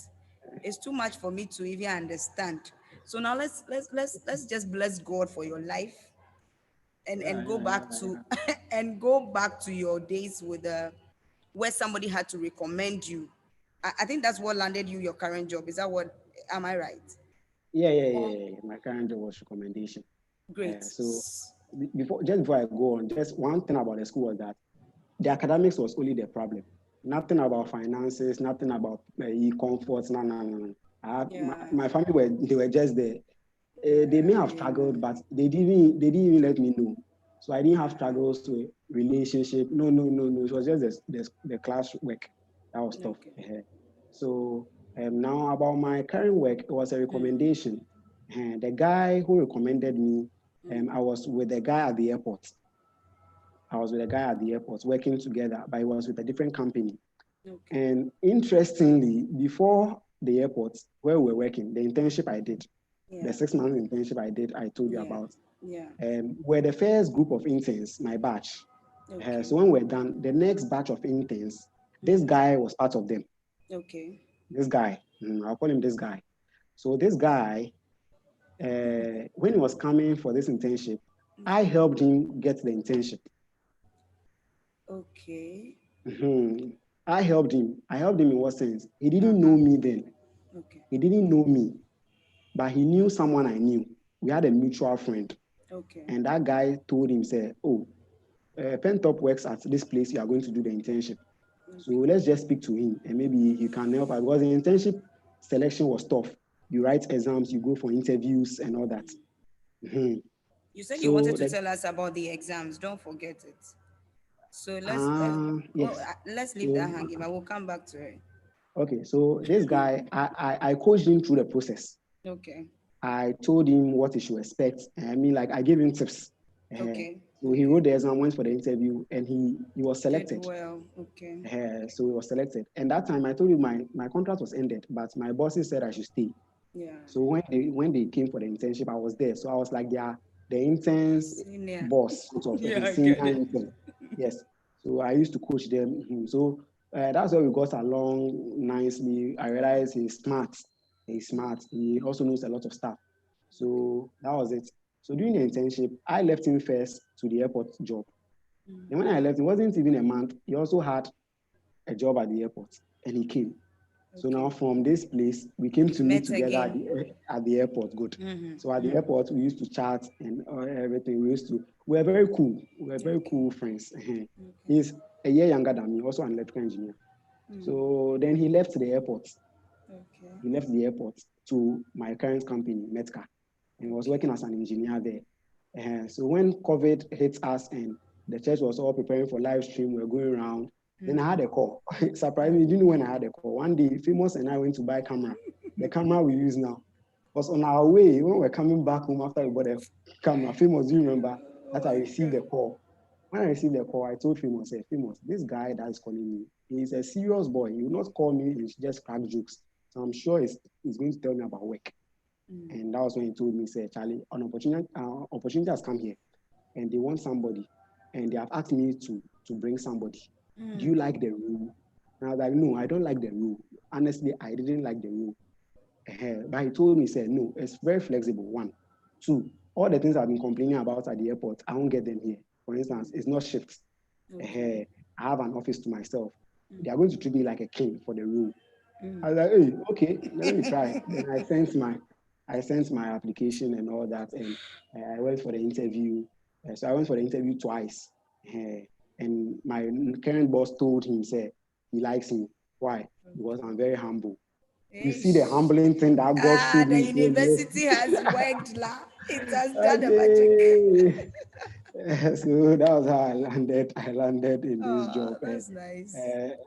[SPEAKER 1] It's too much for me to even understand. So now let's just bless God for your life and go back to and go back to your days with where somebody had to recommend you. I think that's what landed you your current job. Is that what? Am I right?
[SPEAKER 2] Yeah. My current job was recommendation.
[SPEAKER 1] Great.
[SPEAKER 2] So before I go on, just one thing about the school was that the academics was only the problem. Nothing about finances, nothing about comforts. No.
[SPEAKER 1] Yeah.
[SPEAKER 2] My family were just there. They may have struggled, but they didn't even let me know. So I didn't have struggles with relationship. No. It was just the class work that was tough.
[SPEAKER 1] Okay.
[SPEAKER 2] So now about my current work, it was a recommendation. The guy who recommended me, I was with the guy at the airport. I was with a guy at the airport working together, but he was with a different company.
[SPEAKER 1] Okay.
[SPEAKER 2] And interestingly, before the airport where we were working, the internship I did,
[SPEAKER 1] Yeah.
[SPEAKER 2] the 6 month internship I did, I told you
[SPEAKER 1] Yeah.
[SPEAKER 2] about,
[SPEAKER 1] Yeah.
[SPEAKER 2] we're the first group of interns, my batch.
[SPEAKER 1] Okay.
[SPEAKER 2] So when we're done, the next batch of interns, this guy was part of them.
[SPEAKER 1] Okay.
[SPEAKER 2] This guy, I'll call him this guy. So this guy, when he was coming for this internship, I helped him get the internship.
[SPEAKER 1] Okay.
[SPEAKER 2] I helped him. I helped him in what sense? He didn't know me then.
[SPEAKER 1] Okay.
[SPEAKER 2] He didn't know me, but he knew someone I knew. We had a mutual friend.
[SPEAKER 1] Okay.
[SPEAKER 2] And that guy told him, say, oh, Pentop works at this place. You are going to do the internship. So let's just speak to him and maybe he can help us because the internship selection was tough. You write exams, you go for interviews and all that.
[SPEAKER 1] You said you
[SPEAKER 2] So
[SPEAKER 1] wanted to tell us about the exams. Don't forget it. So
[SPEAKER 2] yes.
[SPEAKER 1] let's leave that
[SPEAKER 2] So
[SPEAKER 1] hanging. I will come back to it.
[SPEAKER 2] okay. So this guy, I coached him through the process.
[SPEAKER 1] Okay.
[SPEAKER 2] I told him what he should expect. I mean, like I gave him tips.
[SPEAKER 1] Okay.
[SPEAKER 2] So he wrote the exam, went for the interview, and he was
[SPEAKER 1] Did
[SPEAKER 2] selected.
[SPEAKER 1] well. Okay.
[SPEAKER 2] So he was selected. And that time I told you my contract was ended, but my bosses said I should stay.
[SPEAKER 1] Yeah.
[SPEAKER 2] So when they came for the internship, I was there. So I was like the intern's
[SPEAKER 1] Senior.
[SPEAKER 2] boss, sort of
[SPEAKER 1] Yeah, I
[SPEAKER 2] senior
[SPEAKER 1] get it.
[SPEAKER 2] intern. Yes. So I used to coach them. So that's why we got along nicely. I realized he's smart. He's smart. He also knows a lot of stuff. So that was it. So during the internship, I left him first to the airport job. And when I left, it wasn't even a month. He also had a job at the airport, and he came. So now from this place, we came to meet
[SPEAKER 1] Met
[SPEAKER 2] together
[SPEAKER 1] again.
[SPEAKER 2] at the airport. Good. So at the airport, we used to chat and everything. We were very cool. We were very cool friends. He's a year younger than me, also an electrical engineer. So then he left the airport.
[SPEAKER 1] Okay.
[SPEAKER 2] He left the airport to my current company, Metka, and was working as an engineer there. So when COVID hit us and the church was all preparing for live stream, we were going around. Then I had a call. Surprisingly, you didn't know when I had a call. One day, Famous and I went to buy camera. The camera we use now was on our way when we're coming back home after we bought the camera. Famous, do you remember that I received the call? When I received the call, I told Famous, hey, Famous, this guy that is calling me, he's a serious boy. He will not call me and just crack jokes. So I'm sure he's going to tell me about work. And that was when he told me, say, Charlie, an opportunity has come here and they want somebody. And they have asked me to bring somebody. Do you like the role? And I was like, no, I don't like the role. Honestly, I didn't like the role. But he told me, said, no, it's very flexible. One. Two, all the things I've been complaining about at the airport, I won't get them here. For instance, it's not shifts. I have an office to myself. They are going to treat me like a king for the role. I was like, hey, okay, let me try. Then I sent my application and all that, and I went for the interview. So I went for the interview twice, and my current boss told him, say, he likes me. Why? Because I'm very humble. You see the humbling thing that God showed
[SPEAKER 1] The
[SPEAKER 2] me.
[SPEAKER 1] university has worked, la. It has done the magic.
[SPEAKER 2] Okay. So that was how I landed. I landed in this
[SPEAKER 1] Oh,
[SPEAKER 2] job.
[SPEAKER 1] that's nice.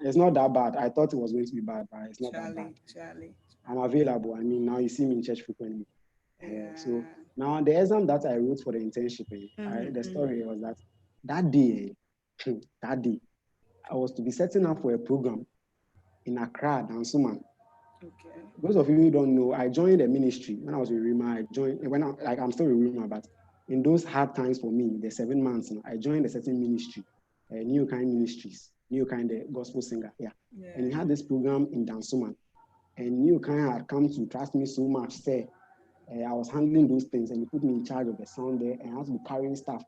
[SPEAKER 2] It's not that bad. I thought it was going to be bad, but it's not that bad.
[SPEAKER 1] Charlie.
[SPEAKER 2] I'm available. I mean, now you see me in church frequently.
[SPEAKER 1] Yeah.
[SPEAKER 2] So now the exam that I wrote for the internship, the story was that day, that day, I was to be setting up for a program in Accra, Dansuman.
[SPEAKER 1] Okay.
[SPEAKER 2] Those of you who don't know, I joined a ministry when I was with Rima. I joined when I'm still with Rima, but in those hard times for me, the 7 months, I joined a certain ministry, New Kind Ministries, New Kind gospel singer, yeah. And he
[SPEAKER 1] Yeah.
[SPEAKER 2] had this program in Dansuman, and New Kind had come to trust me so much. Say, I was handling those things, and he put me in charge of the sound there, and I had to be carrying stuff.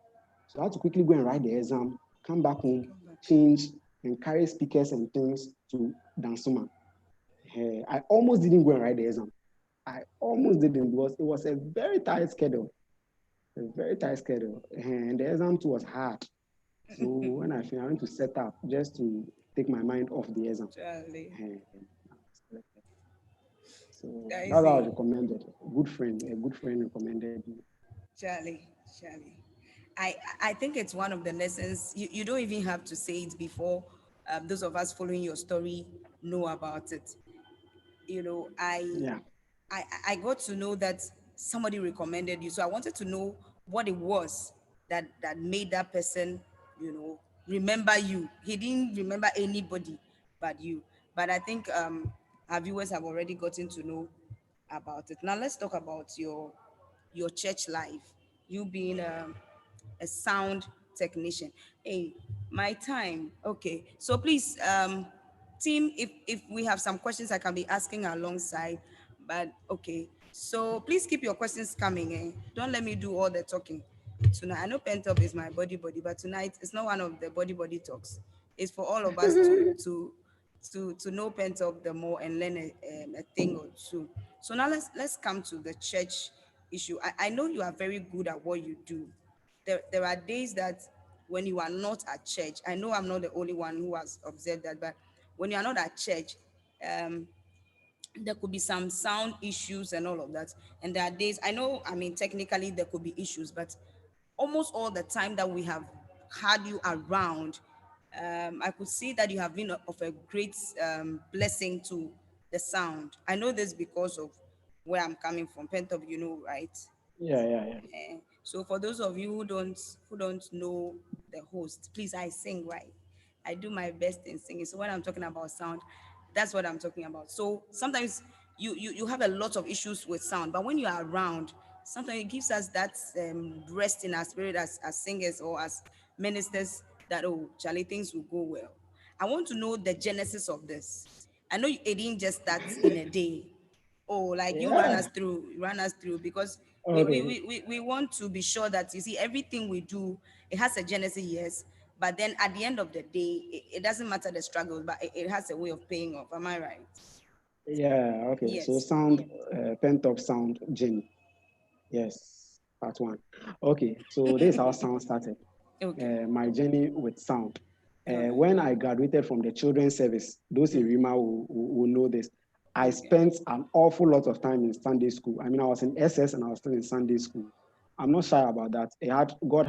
[SPEAKER 2] So I had to quickly go and write the exam, come back home,
[SPEAKER 1] Come back.
[SPEAKER 2] change, and carry speakers and things to Dansuman. I almost didn't go and write the exam. I almost didn't because it was a very tight schedule, a very tight schedule, and the exam too was hard. So when I finished, I went to set up just to take my mind off the exam.
[SPEAKER 1] Charlie.
[SPEAKER 2] And so
[SPEAKER 1] That
[SPEAKER 2] that's
[SPEAKER 1] is
[SPEAKER 2] how I was
[SPEAKER 1] it.
[SPEAKER 2] recommended. A good friend recommended me.
[SPEAKER 1] Charlie. Charlie. I think it's one of the lessons. You don't even have to say it before those of us following your story know about it. You know,
[SPEAKER 2] Yeah.
[SPEAKER 1] I got to know that somebody recommended you. So I wanted to know what it was that made that person, remember you. He didn't remember anybody but you. But I think our viewers have already gotten to know about it. Now let's talk about your church life. You being a sound technician. Hey, my time. Okay. So please, team, if we have some questions I can be asking alongside, but okay. So please keep your questions coming. Don't let me do all the talking tonight. I know pent up is my body, but tonight it's not one of the body talks. It's for all of us to know pent up the more and learn a thing or two. So now let's come to the church issue. I know you are very good at what you do. There are days that when you are not at church, I know I'm not the only one who has observed that, but when you are not at church, um, there could be some sound issues and all of that. And there are days, I know, I mean, technically there could be issues, but almost all the time that we have had you around, I could see that you have been of a great blessing to the sound. I know this because of where I'm coming from. Pentop, right?
[SPEAKER 2] Yeah, yeah, yeah.
[SPEAKER 1] So for those of you who don't know the host, please, I sing, right. I do my best in singing. So when I'm talking about sound, that's what I'm talking about. So sometimes you have a lot of issues with sound, but when you are around, sometimes it gives us that rest in our spirit as singers or as ministers that, oh, Charlie, things will go well. I want to know the genesis of this. I know it didn't just start in a day. Oh, like you
[SPEAKER 2] Yeah.
[SPEAKER 1] run us through, because
[SPEAKER 2] Okay.
[SPEAKER 1] we want to be sure that, you see, everything we do, it has a genesis, yes, but then at the end of the day, it doesn't matter the struggles, but it has a way of paying off. Am I right?
[SPEAKER 2] Yeah. Okay. So
[SPEAKER 1] Yes.
[SPEAKER 2] sound, pent up sound, Jenny. Yes. Part one. Okay. So this is how sound started.
[SPEAKER 1] Okay.
[SPEAKER 2] My journey with sound.
[SPEAKER 1] All right.
[SPEAKER 2] When I graduated from the children's service, those in Rima will know this. I
[SPEAKER 1] Okay.
[SPEAKER 2] spent an awful lot of time in Sunday school. I mean, I was in SS and I was still in Sunday school. I'm not shy about that. God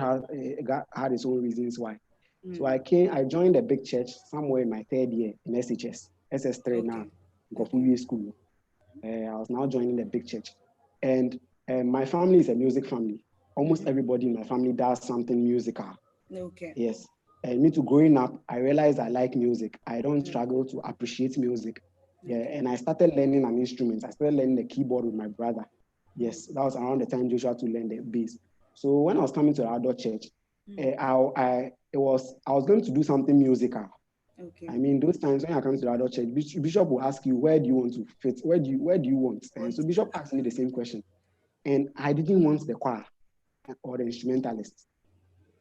[SPEAKER 2] had his own reasons why. So I joined a big church somewhere in my third year in SHS, SS3 now,
[SPEAKER 1] Okay. Okay.
[SPEAKER 2] Gofuye School. I was now joining the big church. And my family is a music family. Almost everybody in my family does something musical.
[SPEAKER 1] Okay.
[SPEAKER 2] Yes. And me too, growing up, I realized I like music. I don't struggle to appreciate music. Yeah.
[SPEAKER 1] Okay.
[SPEAKER 2] And I started learning an instrument. I started learning the keyboard with my brother. Yes. That was around the time Joshua to learn the bass. So when I was coming to the adult church, I was going to do something musical.
[SPEAKER 1] Okay.
[SPEAKER 2] I mean, those times when I come to the adult church, Bishop will ask you, where do you want to fit? Where do you want? And so Bishop asked me the same question. And I didn't want the choir or the instrumentalist.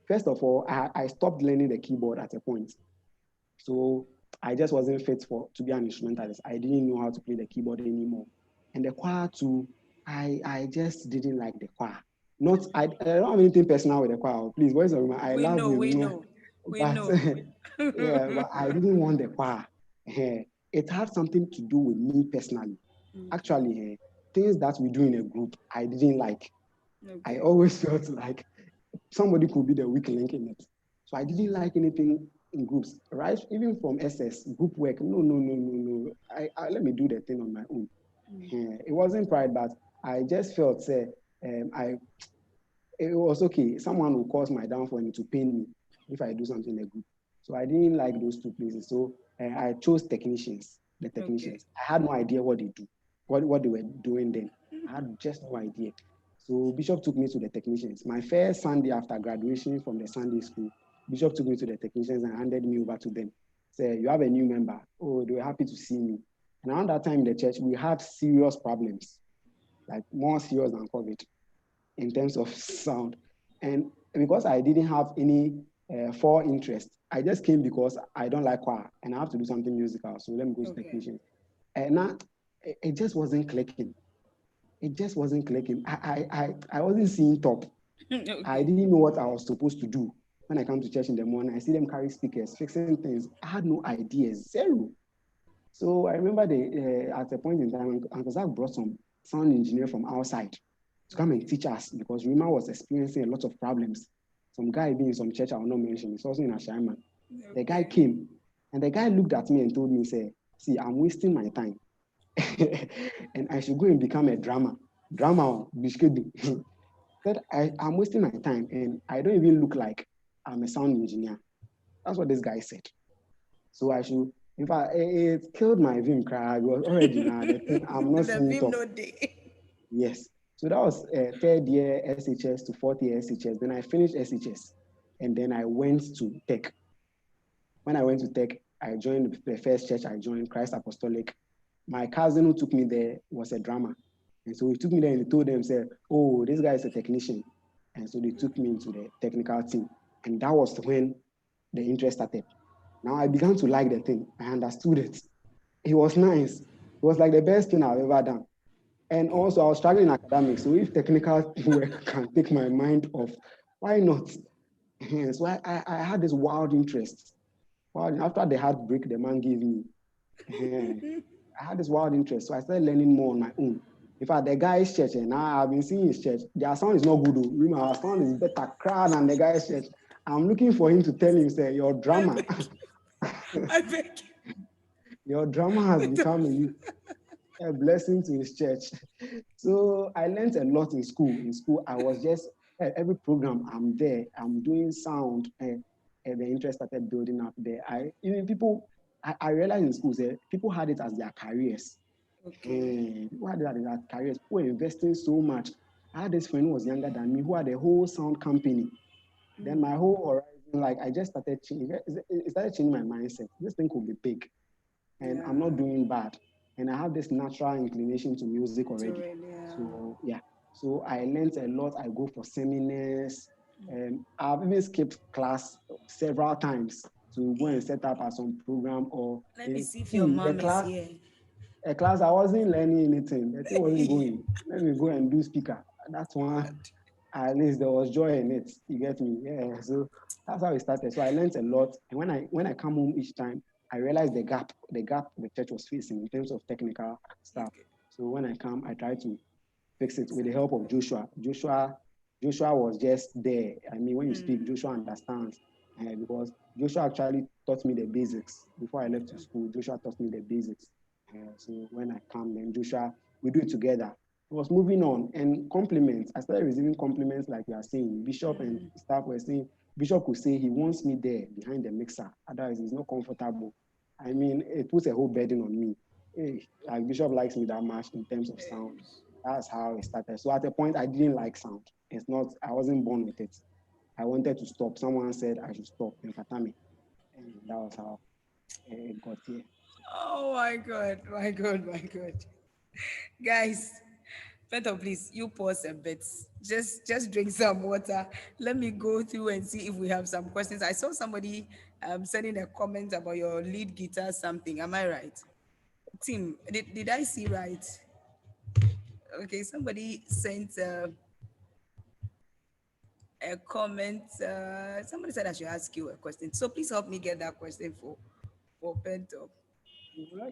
[SPEAKER 2] First of all, I stopped learning the keyboard at a point. So I just wasn't fit to be an instrumentalist. I didn't know how to play the keyboard anymore. And the choir too, I just didn't like the choir. I don't have anything personal with the choir. Please, boys of I
[SPEAKER 1] We
[SPEAKER 2] love
[SPEAKER 1] know, we
[SPEAKER 2] you.
[SPEAKER 1] know, we
[SPEAKER 2] But
[SPEAKER 1] know.
[SPEAKER 2] yeah, but I didn't want the choir. It had something to do with me personally. Actually, things that we do in a group, I didn't like. I
[SPEAKER 1] Okay.
[SPEAKER 2] always felt like somebody could be the weak link in it. So I didn't like anything in groups, right? Even from SS, group work. No, no, no, no, no. Let me do the thing on my own. It wasn't pride, but I just felt, it was okay. Someone will cause my downfall and to pain me if I do something in a group. So I didn't like those two places. So I chose technicians. the technicians. I had no idea what they do, what they were doing then. I had just no idea. So Bishop took me to the technicians. My first Sunday after graduation from the Sunday school, Bishop took me to the technicians and handed me over to them. Said, you have a new member. Oh, they were happy to see me. And around that time in the church, we had serious problems, like more serious than COVID in terms of sound. And because I didn't have any for interest, I just came because I don't like choir and I have to do something musical. So let me go to technician. And now it just wasn't clicking. It just wasn't clicking. I wasn't seeing top. I didn't know what I was supposed to do. When I come to church in the morning, I see them carry speakers, fixing things. I had no idea, zero. So I remember at a point in time, Uncle Zach brought some sound engineer from outside to come and teach us because Rima was experiencing a lot of problems. Some guy being in some church I will not mention, it's also in Ashaiman. The guy came and the guy looked at me and told me, say, see, I'm wasting my time. And I should go and become a drummer. Drummer, Bishkedu. Said I'm wasting my time and I don't even look like I'm a sound engineer. That's what this guy said. So I should, in fact, it killed my vim cry. I was already now. I'm not seeing top.
[SPEAKER 1] No day.
[SPEAKER 2] Yes. So that was third year SHS to fourth year SHS. Then I finished SHS and then I went to Tech. When I went to Tech, I joined the first church I joined, Christ Apostolic. My cousin who took me there was a drummer. And so he took me there and he told them, said, oh, this guy is a technician. And so they took me into the technical team. And that was when the interest started. Now I began to like the thing. I understood it. It was nice. It was like the best thing I've ever done. And also I was struggling in academics. So if technical work can take my mind off, why not? And so I had this wild interest. Well, after the heartbreak the man gave me, I had this wild interest. So I started learning more on my own. In fact, the guy's church, and now I've been seeing his church, their sound is not good. Remember, our sound is better crowd than the guy's church. I'm looking for him to tell him, say, your drama.
[SPEAKER 1] I beg you.
[SPEAKER 2] Your drama has become a blessing to his church. So I learned a lot in school. In school, I was just, every program I'm there, I'm doing sound, and the interest started building up there. I realized in school that people had it as their careers. People had it as their careers. People were investing so much. I had this friend who was younger than me who had a whole sound company. Then my whole horizon, like I just started changing. It started changing my mindset. This thing could be big, and I'm not doing bad. And I have this natural inclination to music already. So yeah. So I learned a lot. I go for seminars. I've even skipped class several times to go and set up at some program or
[SPEAKER 1] let me see if your mom is here.
[SPEAKER 2] A class I wasn't learning anything. The thing wasn't going. Let me go and do speaker. That's one. At least there was joy in it. You get me? Yeah. So that's how it started. So I learned a lot. And when I come home each time, I realized the gap the church was facing in terms of technical stuff. So when I come, I try to fix it with the help of Joshua. Joshua was just there. I mean, when you speak, Joshua understands. Because Joshua actually taught me the basics. Before I left to school, Joshua taught me the basics. So when I come, then Joshua, we do it together. I was moving on and compliments. I started receiving compliments like you are saying. Bishop and staff were saying, Bishop could say he wants me there behind the mixer. Otherwise, he's not comfortable. I mean, it puts a whole burden on me. Like Bishop likes me that much in terms of sound. That's how it started. So at a point, I didn't like sound. I wasn't born with it. I wanted to stop. Someone said I should stop in Fatami. And that was how it got here.
[SPEAKER 1] Oh my God. Guys, Peter, please, you pause a bit. Just drink some water. Let me go through and see if we have some questions. I saw somebody sending a comment about your lead guitar something. Am I right? Tim, did I see right? Okay, somebody sent a comment. Somebody said I should ask you a question. So please help me get that question for Pento.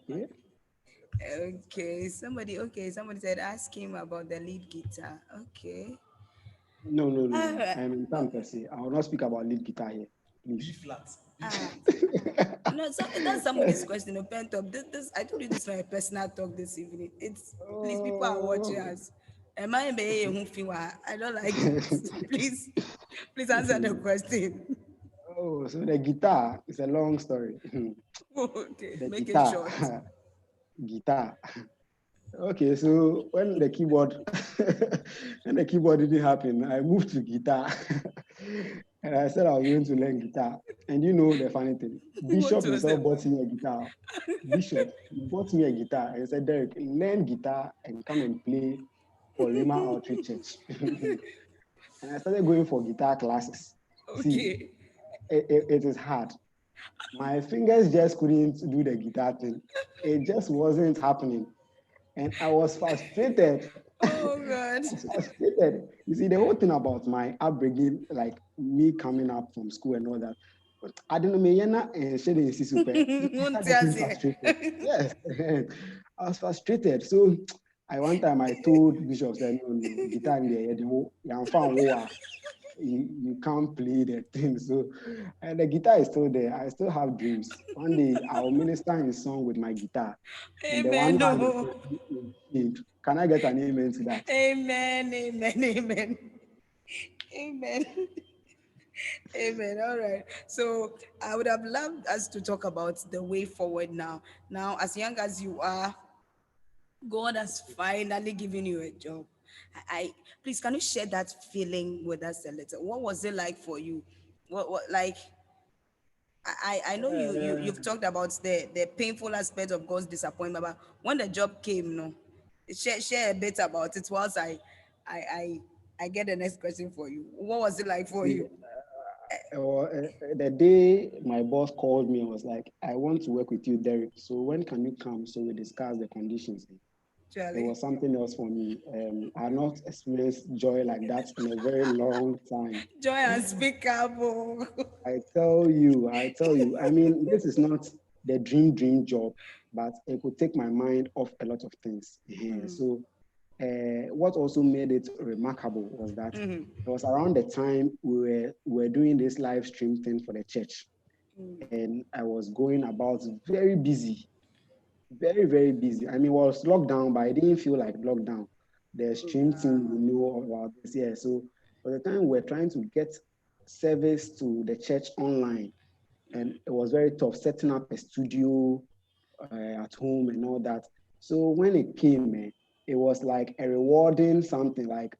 [SPEAKER 2] Okay.
[SPEAKER 1] Okay, somebody said ask him about the lead guitar. Okay.
[SPEAKER 2] No. I am in town per se. I will not speak about lead guitar here. Please.
[SPEAKER 5] B flat.
[SPEAKER 1] No, that's somebody's question. Pento. This I told you this is my personal talk this evening. It's please, people are watching us. Am I I don't like it. Please answer the question.
[SPEAKER 2] Oh, so the guitar is a long story.
[SPEAKER 1] Okay,
[SPEAKER 2] The
[SPEAKER 1] make
[SPEAKER 2] guitar.
[SPEAKER 1] it short.
[SPEAKER 2] guitar. Okay, so when the keyboard when the keyboard didn't happen, I moved to guitar. And I said I was going to learn guitar. And you know the funny thing,
[SPEAKER 1] What
[SPEAKER 2] Bishop
[SPEAKER 1] was
[SPEAKER 2] himself
[SPEAKER 1] the
[SPEAKER 2] bought me a guitar. Bishop bought me a guitar and said, Derek, learn guitar and come and play for Rima Outreach Church. And I started going for guitar classes. See,
[SPEAKER 1] okay?
[SPEAKER 2] it is hard. My fingers just couldn't do the guitar thing. It just wasn't happening. And I was frustrated.
[SPEAKER 1] Oh
[SPEAKER 2] I
[SPEAKER 1] God.
[SPEAKER 2] was frustrated. You see, the whole thing about my upbringing, like me coming up from school and all that, I didn't know, and shedding super. I
[SPEAKER 1] Won't
[SPEAKER 2] started
[SPEAKER 1] you
[SPEAKER 2] getting
[SPEAKER 1] say?
[SPEAKER 2] frustrated. Yes, I was frustrated. So one time I told Bishop that no, guitar in the I'm found you can't play the thing. So, and the guitar is still there. I still have dreams. One day I'll minister in song with my guitar, and the one
[SPEAKER 1] Amen.
[SPEAKER 2] who has the
[SPEAKER 1] No.
[SPEAKER 2] song is saved. Can I get an amen to that?
[SPEAKER 1] Amen. Amen. Amen. Amen. Amen. All right. So I would have loved us to talk about the way forward now. Now, as young as you are, God has finally given you a job. I please can you share that feeling with us a little? What was it like for you? What like I know you've talked about the painful aspect of God's disappointment, but when the job came, no, share a bit about it. Whilst I I I get the next question for you. What was it like for
[SPEAKER 2] See,
[SPEAKER 1] you,
[SPEAKER 2] the day my boss called me, I was like, I want to work with you, Derek. So when can you come? So we discuss the conditions. It
[SPEAKER 1] Charlie?
[SPEAKER 2] was something else for me. I had not experienced joy like that in a very long time.
[SPEAKER 1] Joy unspeakable.
[SPEAKER 2] I tell you, I mean, this is not the dream job, but it could take my mind off a lot of things. So, what also made it remarkable was that it was around the time we were doing this live stream thing for the church, and I was going about very busy, very, very busy. I mean, it was lockdown, but I didn't feel like lockdown. The stream team we know about this. Yeah. So by the time we're trying to get service to the church online, and it was very tough setting up a studio at home and all that. So when it came, it was like a rewarding something like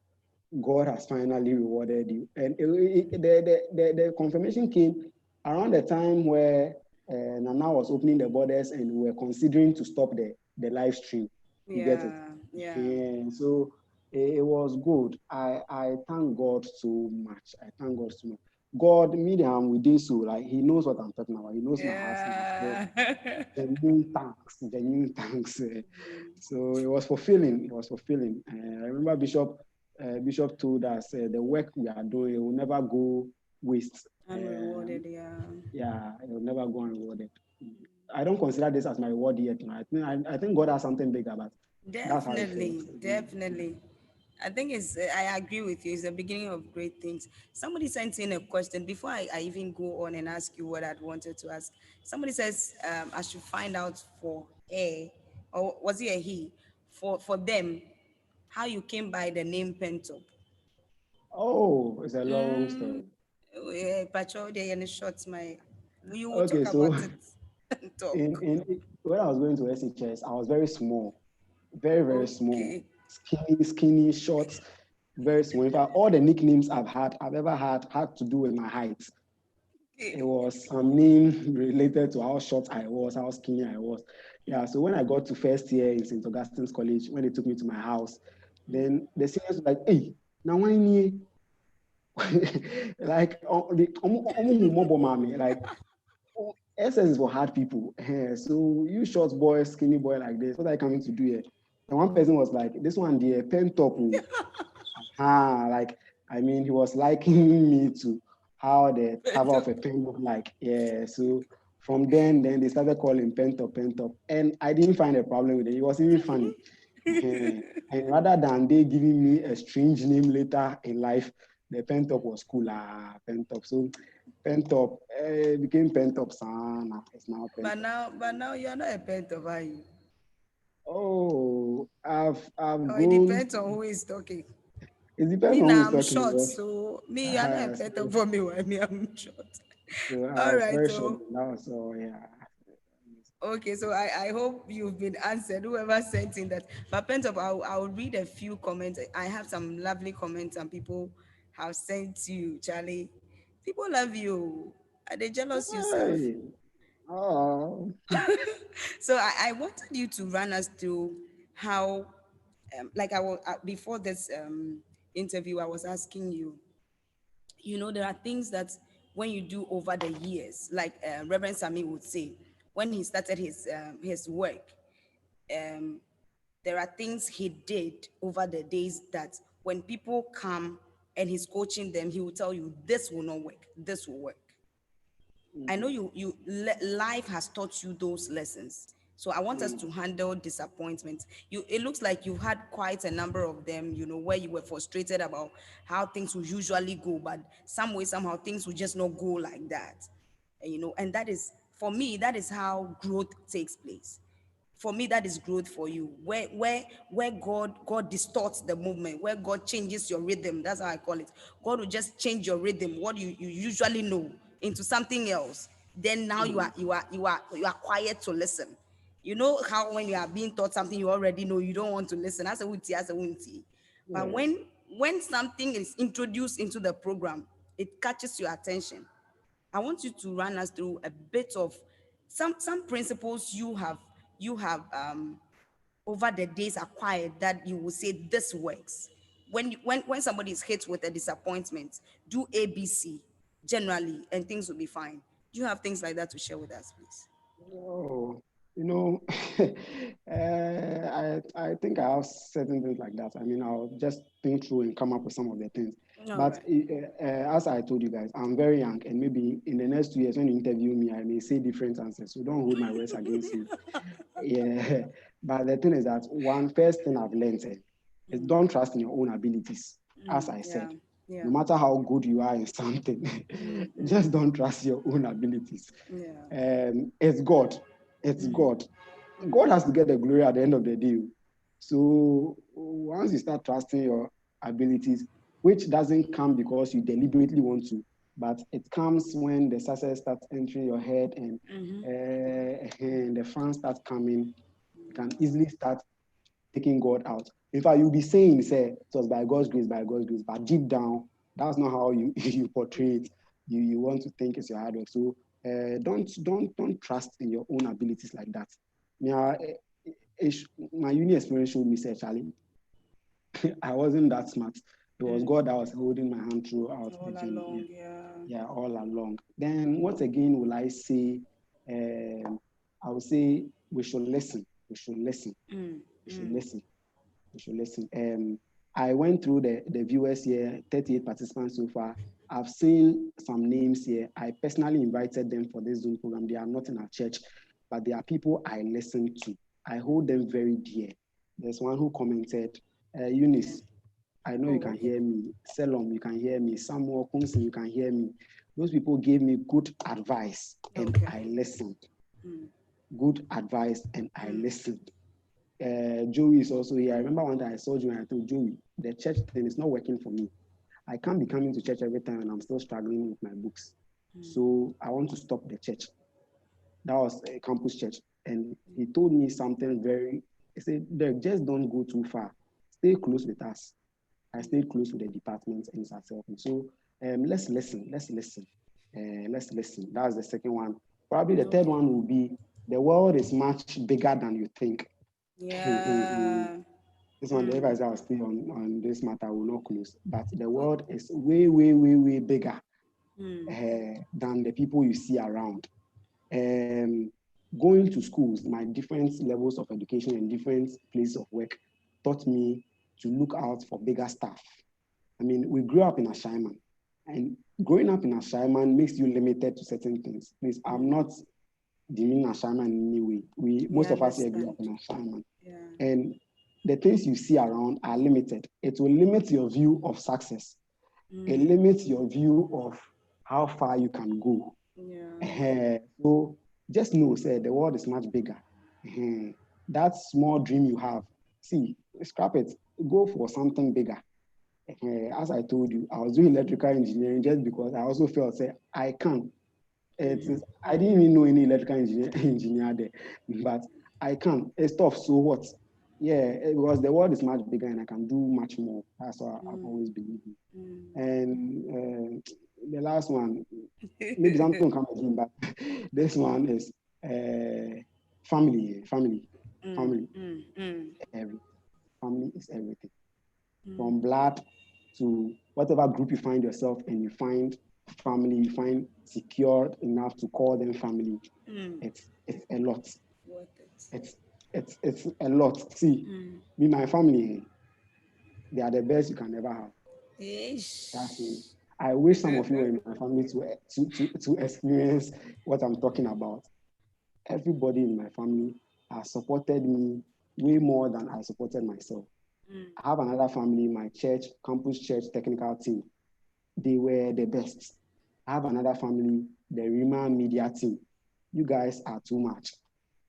[SPEAKER 2] God has finally rewarded you. And the confirmation came around the time where Nana was opening the borders and we were considering to stop the live stream. You get it?
[SPEAKER 1] Yeah.
[SPEAKER 2] And so it was good. I thank God so much. I thank God so much. God, medium with this, so like He knows what I'm talking about. He knows my heart. So,
[SPEAKER 1] Yeah.
[SPEAKER 2] genuine thanks. So it was fulfilling. It was fulfilling. I remember Bishop told us the work we are doing will never go waste.
[SPEAKER 1] Unrewarded, yeah.
[SPEAKER 2] Yeah, it will never go unrewarded. I don't consider this as my reward yet. I think God has something bigger, but that's how it
[SPEAKER 1] Definitely,
[SPEAKER 2] feels.
[SPEAKER 1] definitely. I think I agree with you. It's the beginning of great things. Somebody sent in a question before I even go on and ask you what I'd wanted to ask. Somebody says I should find out for a, or was it a he, for them, how you came by the name Pentop.
[SPEAKER 2] Oh, it's a long story.
[SPEAKER 1] Mm, Pacho, they in short, my, you will talk
[SPEAKER 2] Okay, so
[SPEAKER 1] about it. Talk.
[SPEAKER 2] when I was going to SHS, I was very small, very, very small,
[SPEAKER 1] Okay.
[SPEAKER 2] skinny, short, very small. In fact, all the nicknames I've ever had to do with my height. It
[SPEAKER 1] Okay.
[SPEAKER 2] was some name related to how short I was, how skinny I was. Yeah, so when I got to first year in St. Augustine's College, when they took me to my house, then the seniors were like, hey, now why me? Like, like, SS is for hard people. So you short boy, skinny boy like this, what are you coming to do here? And one person was like, this one, the pen top. Oh. Like, I mean, he was liking me to how the cover of a pen looked like. Yeah. So from then they started calling pen top. And I didn't find a problem with it. It was even funny. And rather than they giving me a strange name later in life, the pen top was cool. Pen top. So pen top became pen top son. It's now pen top.
[SPEAKER 1] But now you're not a Pentop, are you?
[SPEAKER 2] Oh, I've
[SPEAKER 1] Or it
[SPEAKER 2] grown.
[SPEAKER 1] depends on who is talking.
[SPEAKER 2] It depends
[SPEAKER 1] Me
[SPEAKER 2] on who
[SPEAKER 1] now
[SPEAKER 2] is
[SPEAKER 1] I'm
[SPEAKER 2] talking
[SPEAKER 1] short,
[SPEAKER 2] because
[SPEAKER 1] so me you're not a pet
[SPEAKER 2] so,
[SPEAKER 1] for me. Why me I'm short.
[SPEAKER 2] so I
[SPEAKER 1] All
[SPEAKER 2] was
[SPEAKER 1] right,
[SPEAKER 2] very short
[SPEAKER 1] so
[SPEAKER 2] now. So yeah.
[SPEAKER 1] Okay, so I hope you've been answered, whoever sent in that. But Pentop, I'll read a few comments. I have some lovely comments and people have sent to you, Charlie. People love you. Are they jealous yourself?
[SPEAKER 2] Hey, oh,
[SPEAKER 1] So I wanted you to run us through how, like I was before this interview, I was asking you, there are things that when you do over the years, like Reverend Sami would say, when he started his work, um, there are things he did over the days that when people come and he's coaching them, he will tell you, this will not work, this will work. I know life has taught you those lessons. So I want us to handle disappointment. It looks like you had quite a number of them, where you were frustrated about how things will usually go, but some way, somehow things will just not go like that. And that is, for me, that is how growth takes place. For me, that is growth for you, where God distorts the movement, where God changes your rhythm. That's how I call it. God will just change your rhythm, what you usually know, into something else. Then now you are quiet to listen. You know how when you are being taught something you already know, you don't want to listen. As a wunti. But
[SPEAKER 2] yeah.
[SPEAKER 1] when something is introduced into the program, it catches your attention. I want you to run us through a bit of some principles you have over the days acquired that you will say this works. When somebody is hit with a disappointment, do ABC generally, and things will be fine. Do you have things like that to share with us, please?
[SPEAKER 2] Oh, you know, I think I have certain things like that. I mean, I'll just think through and come up with some of the things.
[SPEAKER 1] All
[SPEAKER 2] But
[SPEAKER 1] right.
[SPEAKER 2] as I told you guys, I'm very young, and maybe in the next 2 years when you interview me, I may say different answers. So don't hold my words against me. Yeah. But the thing is that one first thing I've learned is don't trust in your own abilities. As I
[SPEAKER 1] Yeah.
[SPEAKER 2] said,
[SPEAKER 1] Yeah.
[SPEAKER 2] no matter how good you are in something, just don't trust your own abilities.
[SPEAKER 1] Yeah.
[SPEAKER 2] It's God. It's God. God has to get the glory at the end of the day. So once you start trusting your abilities, which doesn't come because you deliberately want to, but it comes when the success starts entering your head and the funds start coming, you can easily start taking God out. In fact, you'll be saying, say, it was by God's grace, but deep down, that's not how you, you portray it. You want to think it's your hard work. So don't trust in your own abilities like that. Yeah, my uni experience showed me, say, Charlie, I wasn't that smart. It was God that was holding my hand throughout the
[SPEAKER 1] All
[SPEAKER 2] journey.
[SPEAKER 1] along, yeah.
[SPEAKER 2] Yeah, all along. Then what again will I say? I would say we should listen. We should listen. We should listen. We should listen. I went through the viewers here, 38 participants so far. I've seen some names here. I personally invited them for this Zoom program. They are not in our church, but they are people I listen to. I hold them very dear. There's one who commented, Eunice, I know you
[SPEAKER 1] Oh,
[SPEAKER 2] can
[SPEAKER 1] okay.
[SPEAKER 2] hear me. Selom, you can hear me. Samuel Kunsin, you can hear me. Those people gave me good advice and
[SPEAKER 1] Okay.
[SPEAKER 2] I listened. Good advice and I listened. Joey is also here. I remember one time I saw Joey and I told Joey, the church thing is not working for me. I can't be coming to church every time and I'm still struggling with my books. So I want to stop the church. That was a campus church. And he told me something he said, "Derek, just don't go too far. Stay close with us." I stayed close with the department and myself. And so let's listen. Let's listen. Let's listen. That's the second one. Probably the third
[SPEAKER 1] Okay.
[SPEAKER 2] one will be the world is much bigger than you think.
[SPEAKER 1] Yeah.
[SPEAKER 2] This one, the advice I will stay on this matter will not close. But the world is way, way, way, way bigger than the people you see around. Going to schools, my different levels of education and different places of work taught me to look out for bigger stuff. I mean, we grew up in Ashaiman, and growing up in Ashaiman makes you limited to certain things. Please, I'm not demeaning Ashaiman in any way.
[SPEAKER 1] We
[SPEAKER 2] Most of us here grew up
[SPEAKER 1] understand.
[SPEAKER 2] in Ashaiman,
[SPEAKER 1] Yeah.
[SPEAKER 2] and the things you see around are limited. It will limit your view of success. It limits your view of how far you can go.
[SPEAKER 1] Yeah.
[SPEAKER 2] So just know, say the world is much bigger. That small dream you have, see, scrap it. Go for something bigger. As I told you, I was doing electrical engineering just because I also felt say I can. I didn't even know any electrical engineer there, but I can. It's tough. So what? Yeah, because the world is much bigger and I can do much more. That's what I've always believed in. And the last one, maybe something will come again, but this one is family. Family. Every family is everything. From blood to whatever group you find yourself in, you find family, you find secure enough to call them family. It's a lot. It's a lot. See, me, my family, they are the best you can ever have. Trust me. I wish some of you were in my family to experience what I'm talking about. Everybody in my family has supported me way more than I supported myself. I have another family, my church, campus church technical team. They were the best. I have another family, the Rima media team. You guys are too much.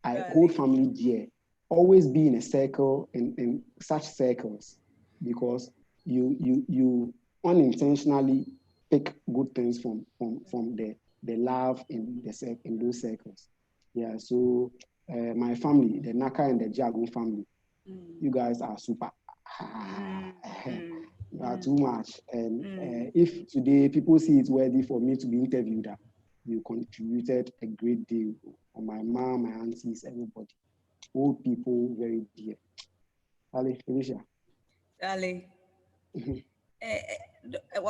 [SPEAKER 2] I hold family dear. Always be in a circle, in such circles, because you unintentionally pick good things from the love in those circles. Yeah, so my family, the Naka and the Jagun family, you guys are super. You are too much. And if today people see it worthy for me to be interviewed, you contributed a great deal on my mom, my aunties, everybody. Old people, very dear. Ali, Felicia.
[SPEAKER 1] Charlie, wait,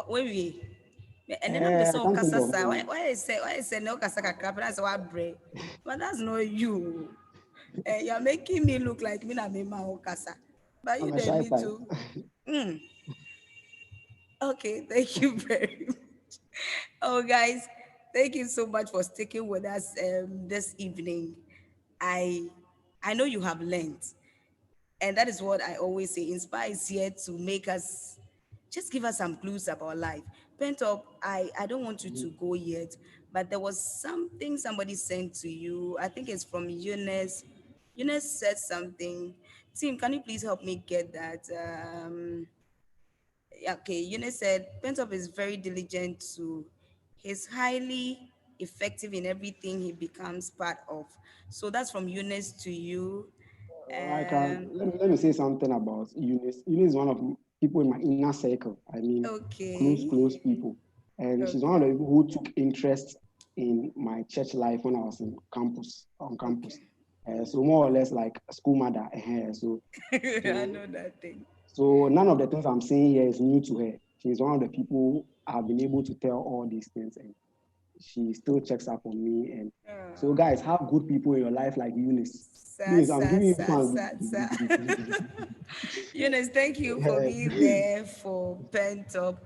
[SPEAKER 1] wait. And then I'm
[SPEAKER 2] I
[SPEAKER 1] so
[SPEAKER 2] can't think of
[SPEAKER 1] kasasa.
[SPEAKER 2] any.
[SPEAKER 1] Why is say no kasaka crap? That's what break. But that's not you. You're making me look like me na me ma kasa. But you
[SPEAKER 2] I'm a
[SPEAKER 1] did
[SPEAKER 2] shy
[SPEAKER 1] me
[SPEAKER 2] type.
[SPEAKER 1] too. Mm. Okay, thank you very much. Oh, guys, thank you so much for sticking with us this evening. I I know you have learned, and that is what I always say. Inspire is here to make us just give us some clues about life. Pent up, I don't want you to go yet, but there was something somebody sent to you. I think it's from Eunice. Eunice said something. Tim, can you please help me get that? Yeah, okay, Eunice said, Pentop is very diligent too. He's highly effective in everything he becomes part of. So that's from Eunice to you.
[SPEAKER 2] I can
[SPEAKER 1] Um,
[SPEAKER 2] let me say something about Eunice. Eunice is one of people in my inner circle. I mean,
[SPEAKER 1] okay.
[SPEAKER 2] close people, and she's one of
[SPEAKER 1] Okay.
[SPEAKER 2] the people who took interest in my church life when I was in on campus.
[SPEAKER 1] Okay.
[SPEAKER 2] So more or less like a school mother. So
[SPEAKER 1] I
[SPEAKER 2] so
[SPEAKER 1] know that thing.
[SPEAKER 2] so none of the things I'm saying here is new to her. She's one of the people I've been able to tell all these things, and she still checks up on me. And so,
[SPEAKER 1] Oh,
[SPEAKER 2] guys, have good people in your life like Eunice.
[SPEAKER 1] sa,
[SPEAKER 2] Eunice, I'm
[SPEAKER 1] sa,
[SPEAKER 2] giving you
[SPEAKER 1] sa,
[SPEAKER 2] fans.
[SPEAKER 1] sa, sa. Eunice, thank you for being there for Pentop.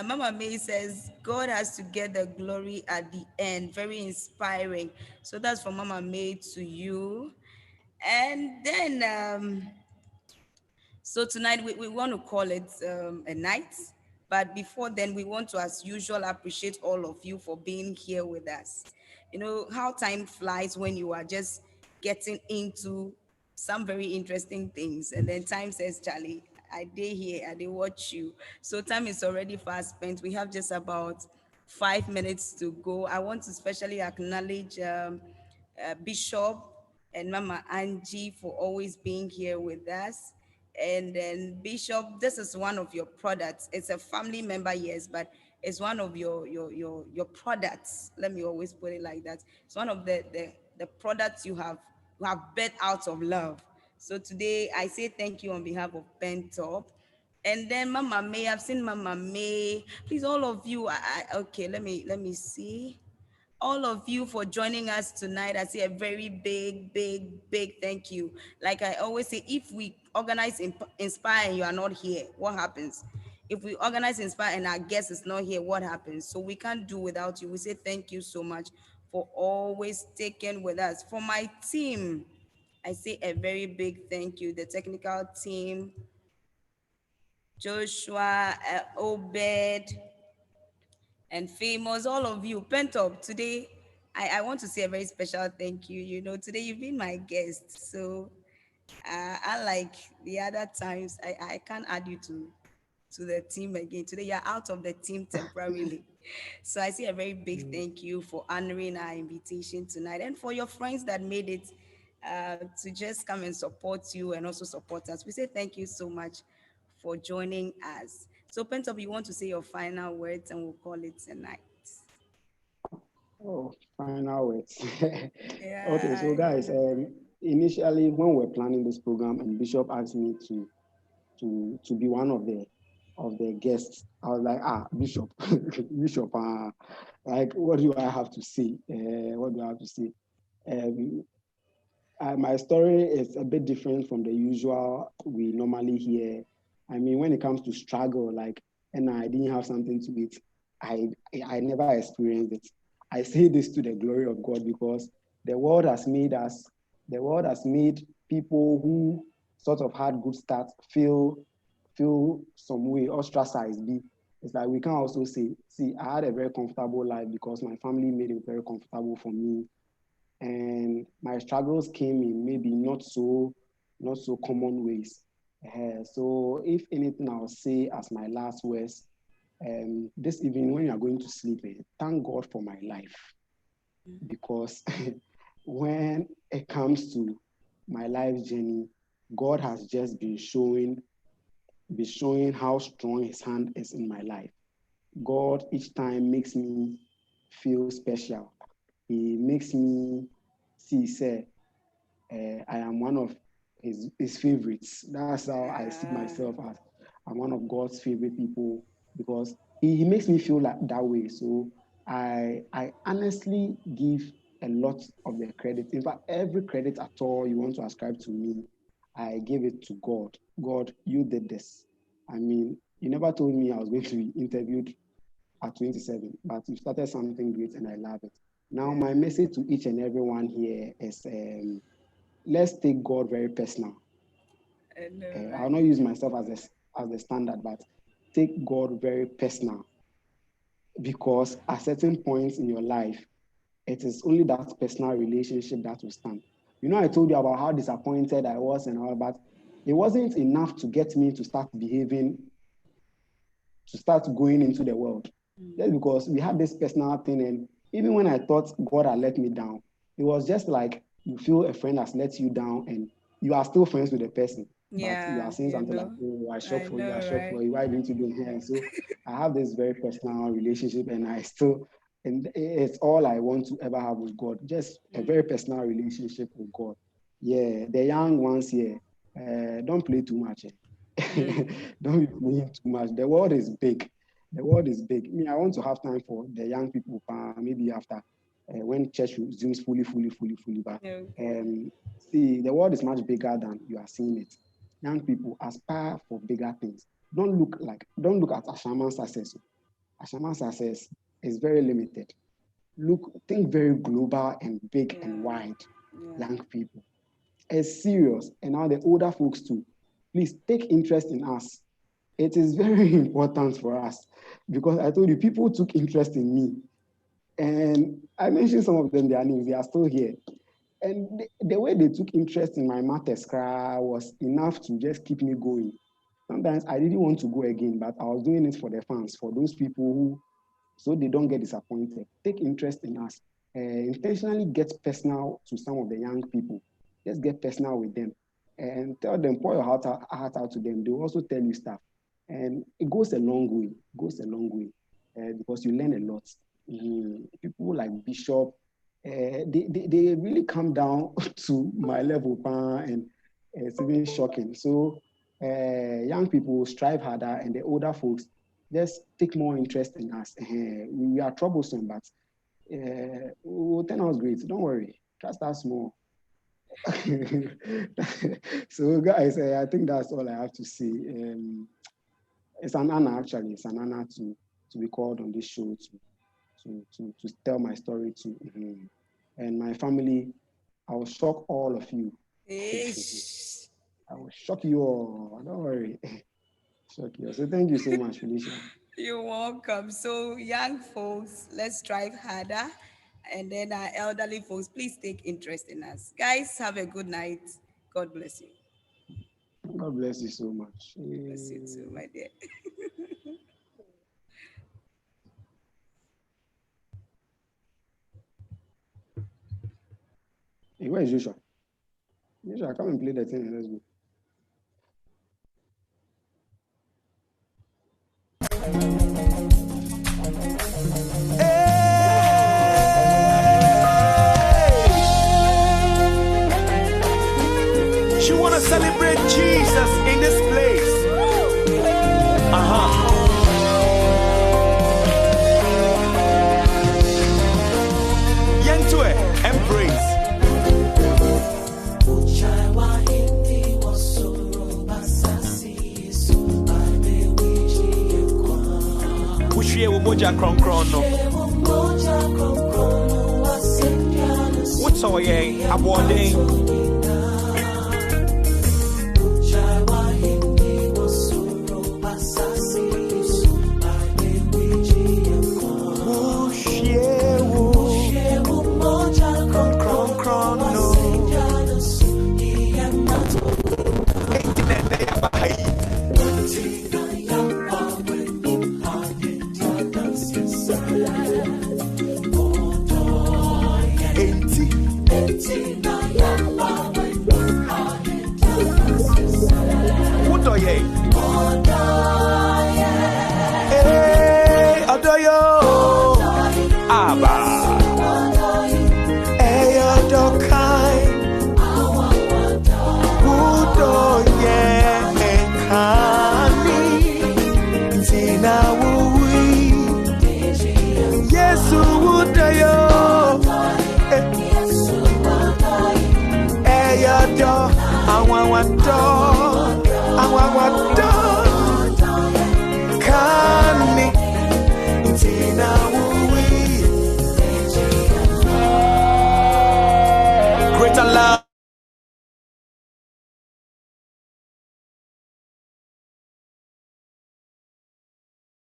[SPEAKER 1] Mama May says, God has to get the glory at the end. Very inspiring. So that's from Mama May to you. And then, so tonight we want to call it a night. But before then, we want to, as usual, appreciate all of you for being here with us. You know how time flies when you are just getting into some very interesting things. And then time says, Charlie, I did here, I did watch you. So time is already fast spent. We have just about 5 minutes to go. I want to especially acknowledge Bishop and Mama Angie for always being here with us. And then Bishop, this is one of your products. It's a family member, yes, but it's one of your products. Let me always put it like that. It's one of the products you have bet out of love. So today I say thank you on behalf of Pentop. And then Mama May, I've seen Mama May. Please, all of you. Okay. Let me see all of you for joining us tonight. I say a very big thank you. Like I always say, if we organize Inspire and you are not here, what happens? If we organize Inspire and our guest is not here, what happens? So we can't do without you. We say thank you so much for always sticking with us. For my team, I say a very big thank you. The technical team, Joshua, Obed, and famous, all of you. Pentop, today I want to say a very special thank you. You know, today you've been my guest. So unlike the other times, I can't add you to the team again. Today you're out of the team temporarily. So I say a very big thank you for honoring our invitation tonight, and for your friends that made it to just come and support you and also support us. We say thank you so much for joining us. So, Pentop, you want to say your final words and we'll call it a night.
[SPEAKER 2] Oh, final words. Okay, so
[SPEAKER 1] Yeah.
[SPEAKER 2] guys, initially when we were planning this program and Bishop asked me to be one of the guests, I was like, Bishop, Bishop, like what do I have to say? What do I have to say? Um, my story is a bit different from the usual we normally hear. I mean, when it comes to struggle, like, and I didn't have something to eat, I I never experienced it. I say this to the glory of God because the world has made us, the world has made people who sort of had good start feel some way ostracized. It's like we can also say, see, I had a very comfortable life because my family made it very comfortable for me, and my struggles came in maybe not so common ways. So if anything, I'll say as my last words, this evening when you are going to sleep, thank God for my life, because when it comes to my life journey, God has just been showing how strong His hand is in my life. God each time makes me feel special. He makes me see, say, I am one of his favorites. That's how I see myself as I'm one of God's favorite people because he makes me feel like that way. So I honestly give a lot of the credit. In fact, every credit at all you want to ascribe to me, I give it to God. God, you did this. I mean, you never told me I was going to be interviewed at 27, but you started something great and I love it. Now, my message to each and everyone here is let's take God very personal.
[SPEAKER 1] I know,
[SPEAKER 2] I'll
[SPEAKER 1] right?
[SPEAKER 2] not use myself as the standard, but take God very personal because at certain points in your life, it is only that personal relationship that will stand. You know, I told you about how disappointed I was and all, but it wasn't enough to get me to start behaving, to start going into the world. Just because we had this personal thing, and even when I thought God had let me down, it was just like you feel a friend has let you down, and you are still friends with the person, but you are
[SPEAKER 1] Yeah,
[SPEAKER 2] saying
[SPEAKER 1] you
[SPEAKER 2] something like,
[SPEAKER 1] know.
[SPEAKER 2] "Oh, I shop
[SPEAKER 1] I
[SPEAKER 2] for you, I
[SPEAKER 1] know,
[SPEAKER 2] shop
[SPEAKER 1] right?
[SPEAKER 2] for you. Why didn't you do it here?" So I have this very personal relationship, and and it's all I want to ever have with God, just a very personal relationship with God. Yeah, the young ones here, don't play too much. Don't be playing too much. The world is big. The world is big. Me, I want to have time for the young people, maybe after when church resumes fully. But
[SPEAKER 1] Okay.
[SPEAKER 2] um, see, the world is much bigger than you are seeing it. Young people aspire for bigger things. Don't look at Ashaman's success. Ashaman's success is very limited. Think very global and big and
[SPEAKER 1] Yeah,
[SPEAKER 2] wide.
[SPEAKER 1] yeah.
[SPEAKER 2] Young people, it's serious, and now the older folks too. Please take interest in us. It is very important for us because I told you people took interest in me, and I mentioned some of them, their names, they are still here. And the way they took interest in my matters was enough to just keep me going. Sometimes I didn't want to go again, but I was doing it for the fans, for those people who, so they don't get disappointed. Take interest in us. Intentionally get personal to some of the young people. Just get personal with them and tell them, pour your heart out to them. They will also tell you stuff. And it goes a long way. It goes a long way because you learn a lot. People like Bishop, they really come down to my level, and it's even shocking. So young people strive harder, and the older folks just take more interest in us. We are troublesome, but we'll turn out great. Don't worry. Trust us more. So, guys, I think that's all I have to say. It's an honor, actually. It's an honor to be called on this show to tell my story to. And my family. I will shock all of you.
[SPEAKER 1] Ish.
[SPEAKER 2] I will shock you all. Don't worry. Shock you. So thank you so much, Felicia.
[SPEAKER 1] You're welcome. So, young folks, let's strive harder. And then our elderly folks, please take interest in us. Guys, have a good night. God bless you.
[SPEAKER 2] God bless you so much.
[SPEAKER 1] Bless you too, my dear.
[SPEAKER 2] Hey, where is Joshua? Joshua, come and play the thing and let's go.
[SPEAKER 5] She wanna celebrate Jesus in this place. Yentue, embrace. Ushie umoja kronkrono. What's all ye? Abode. I want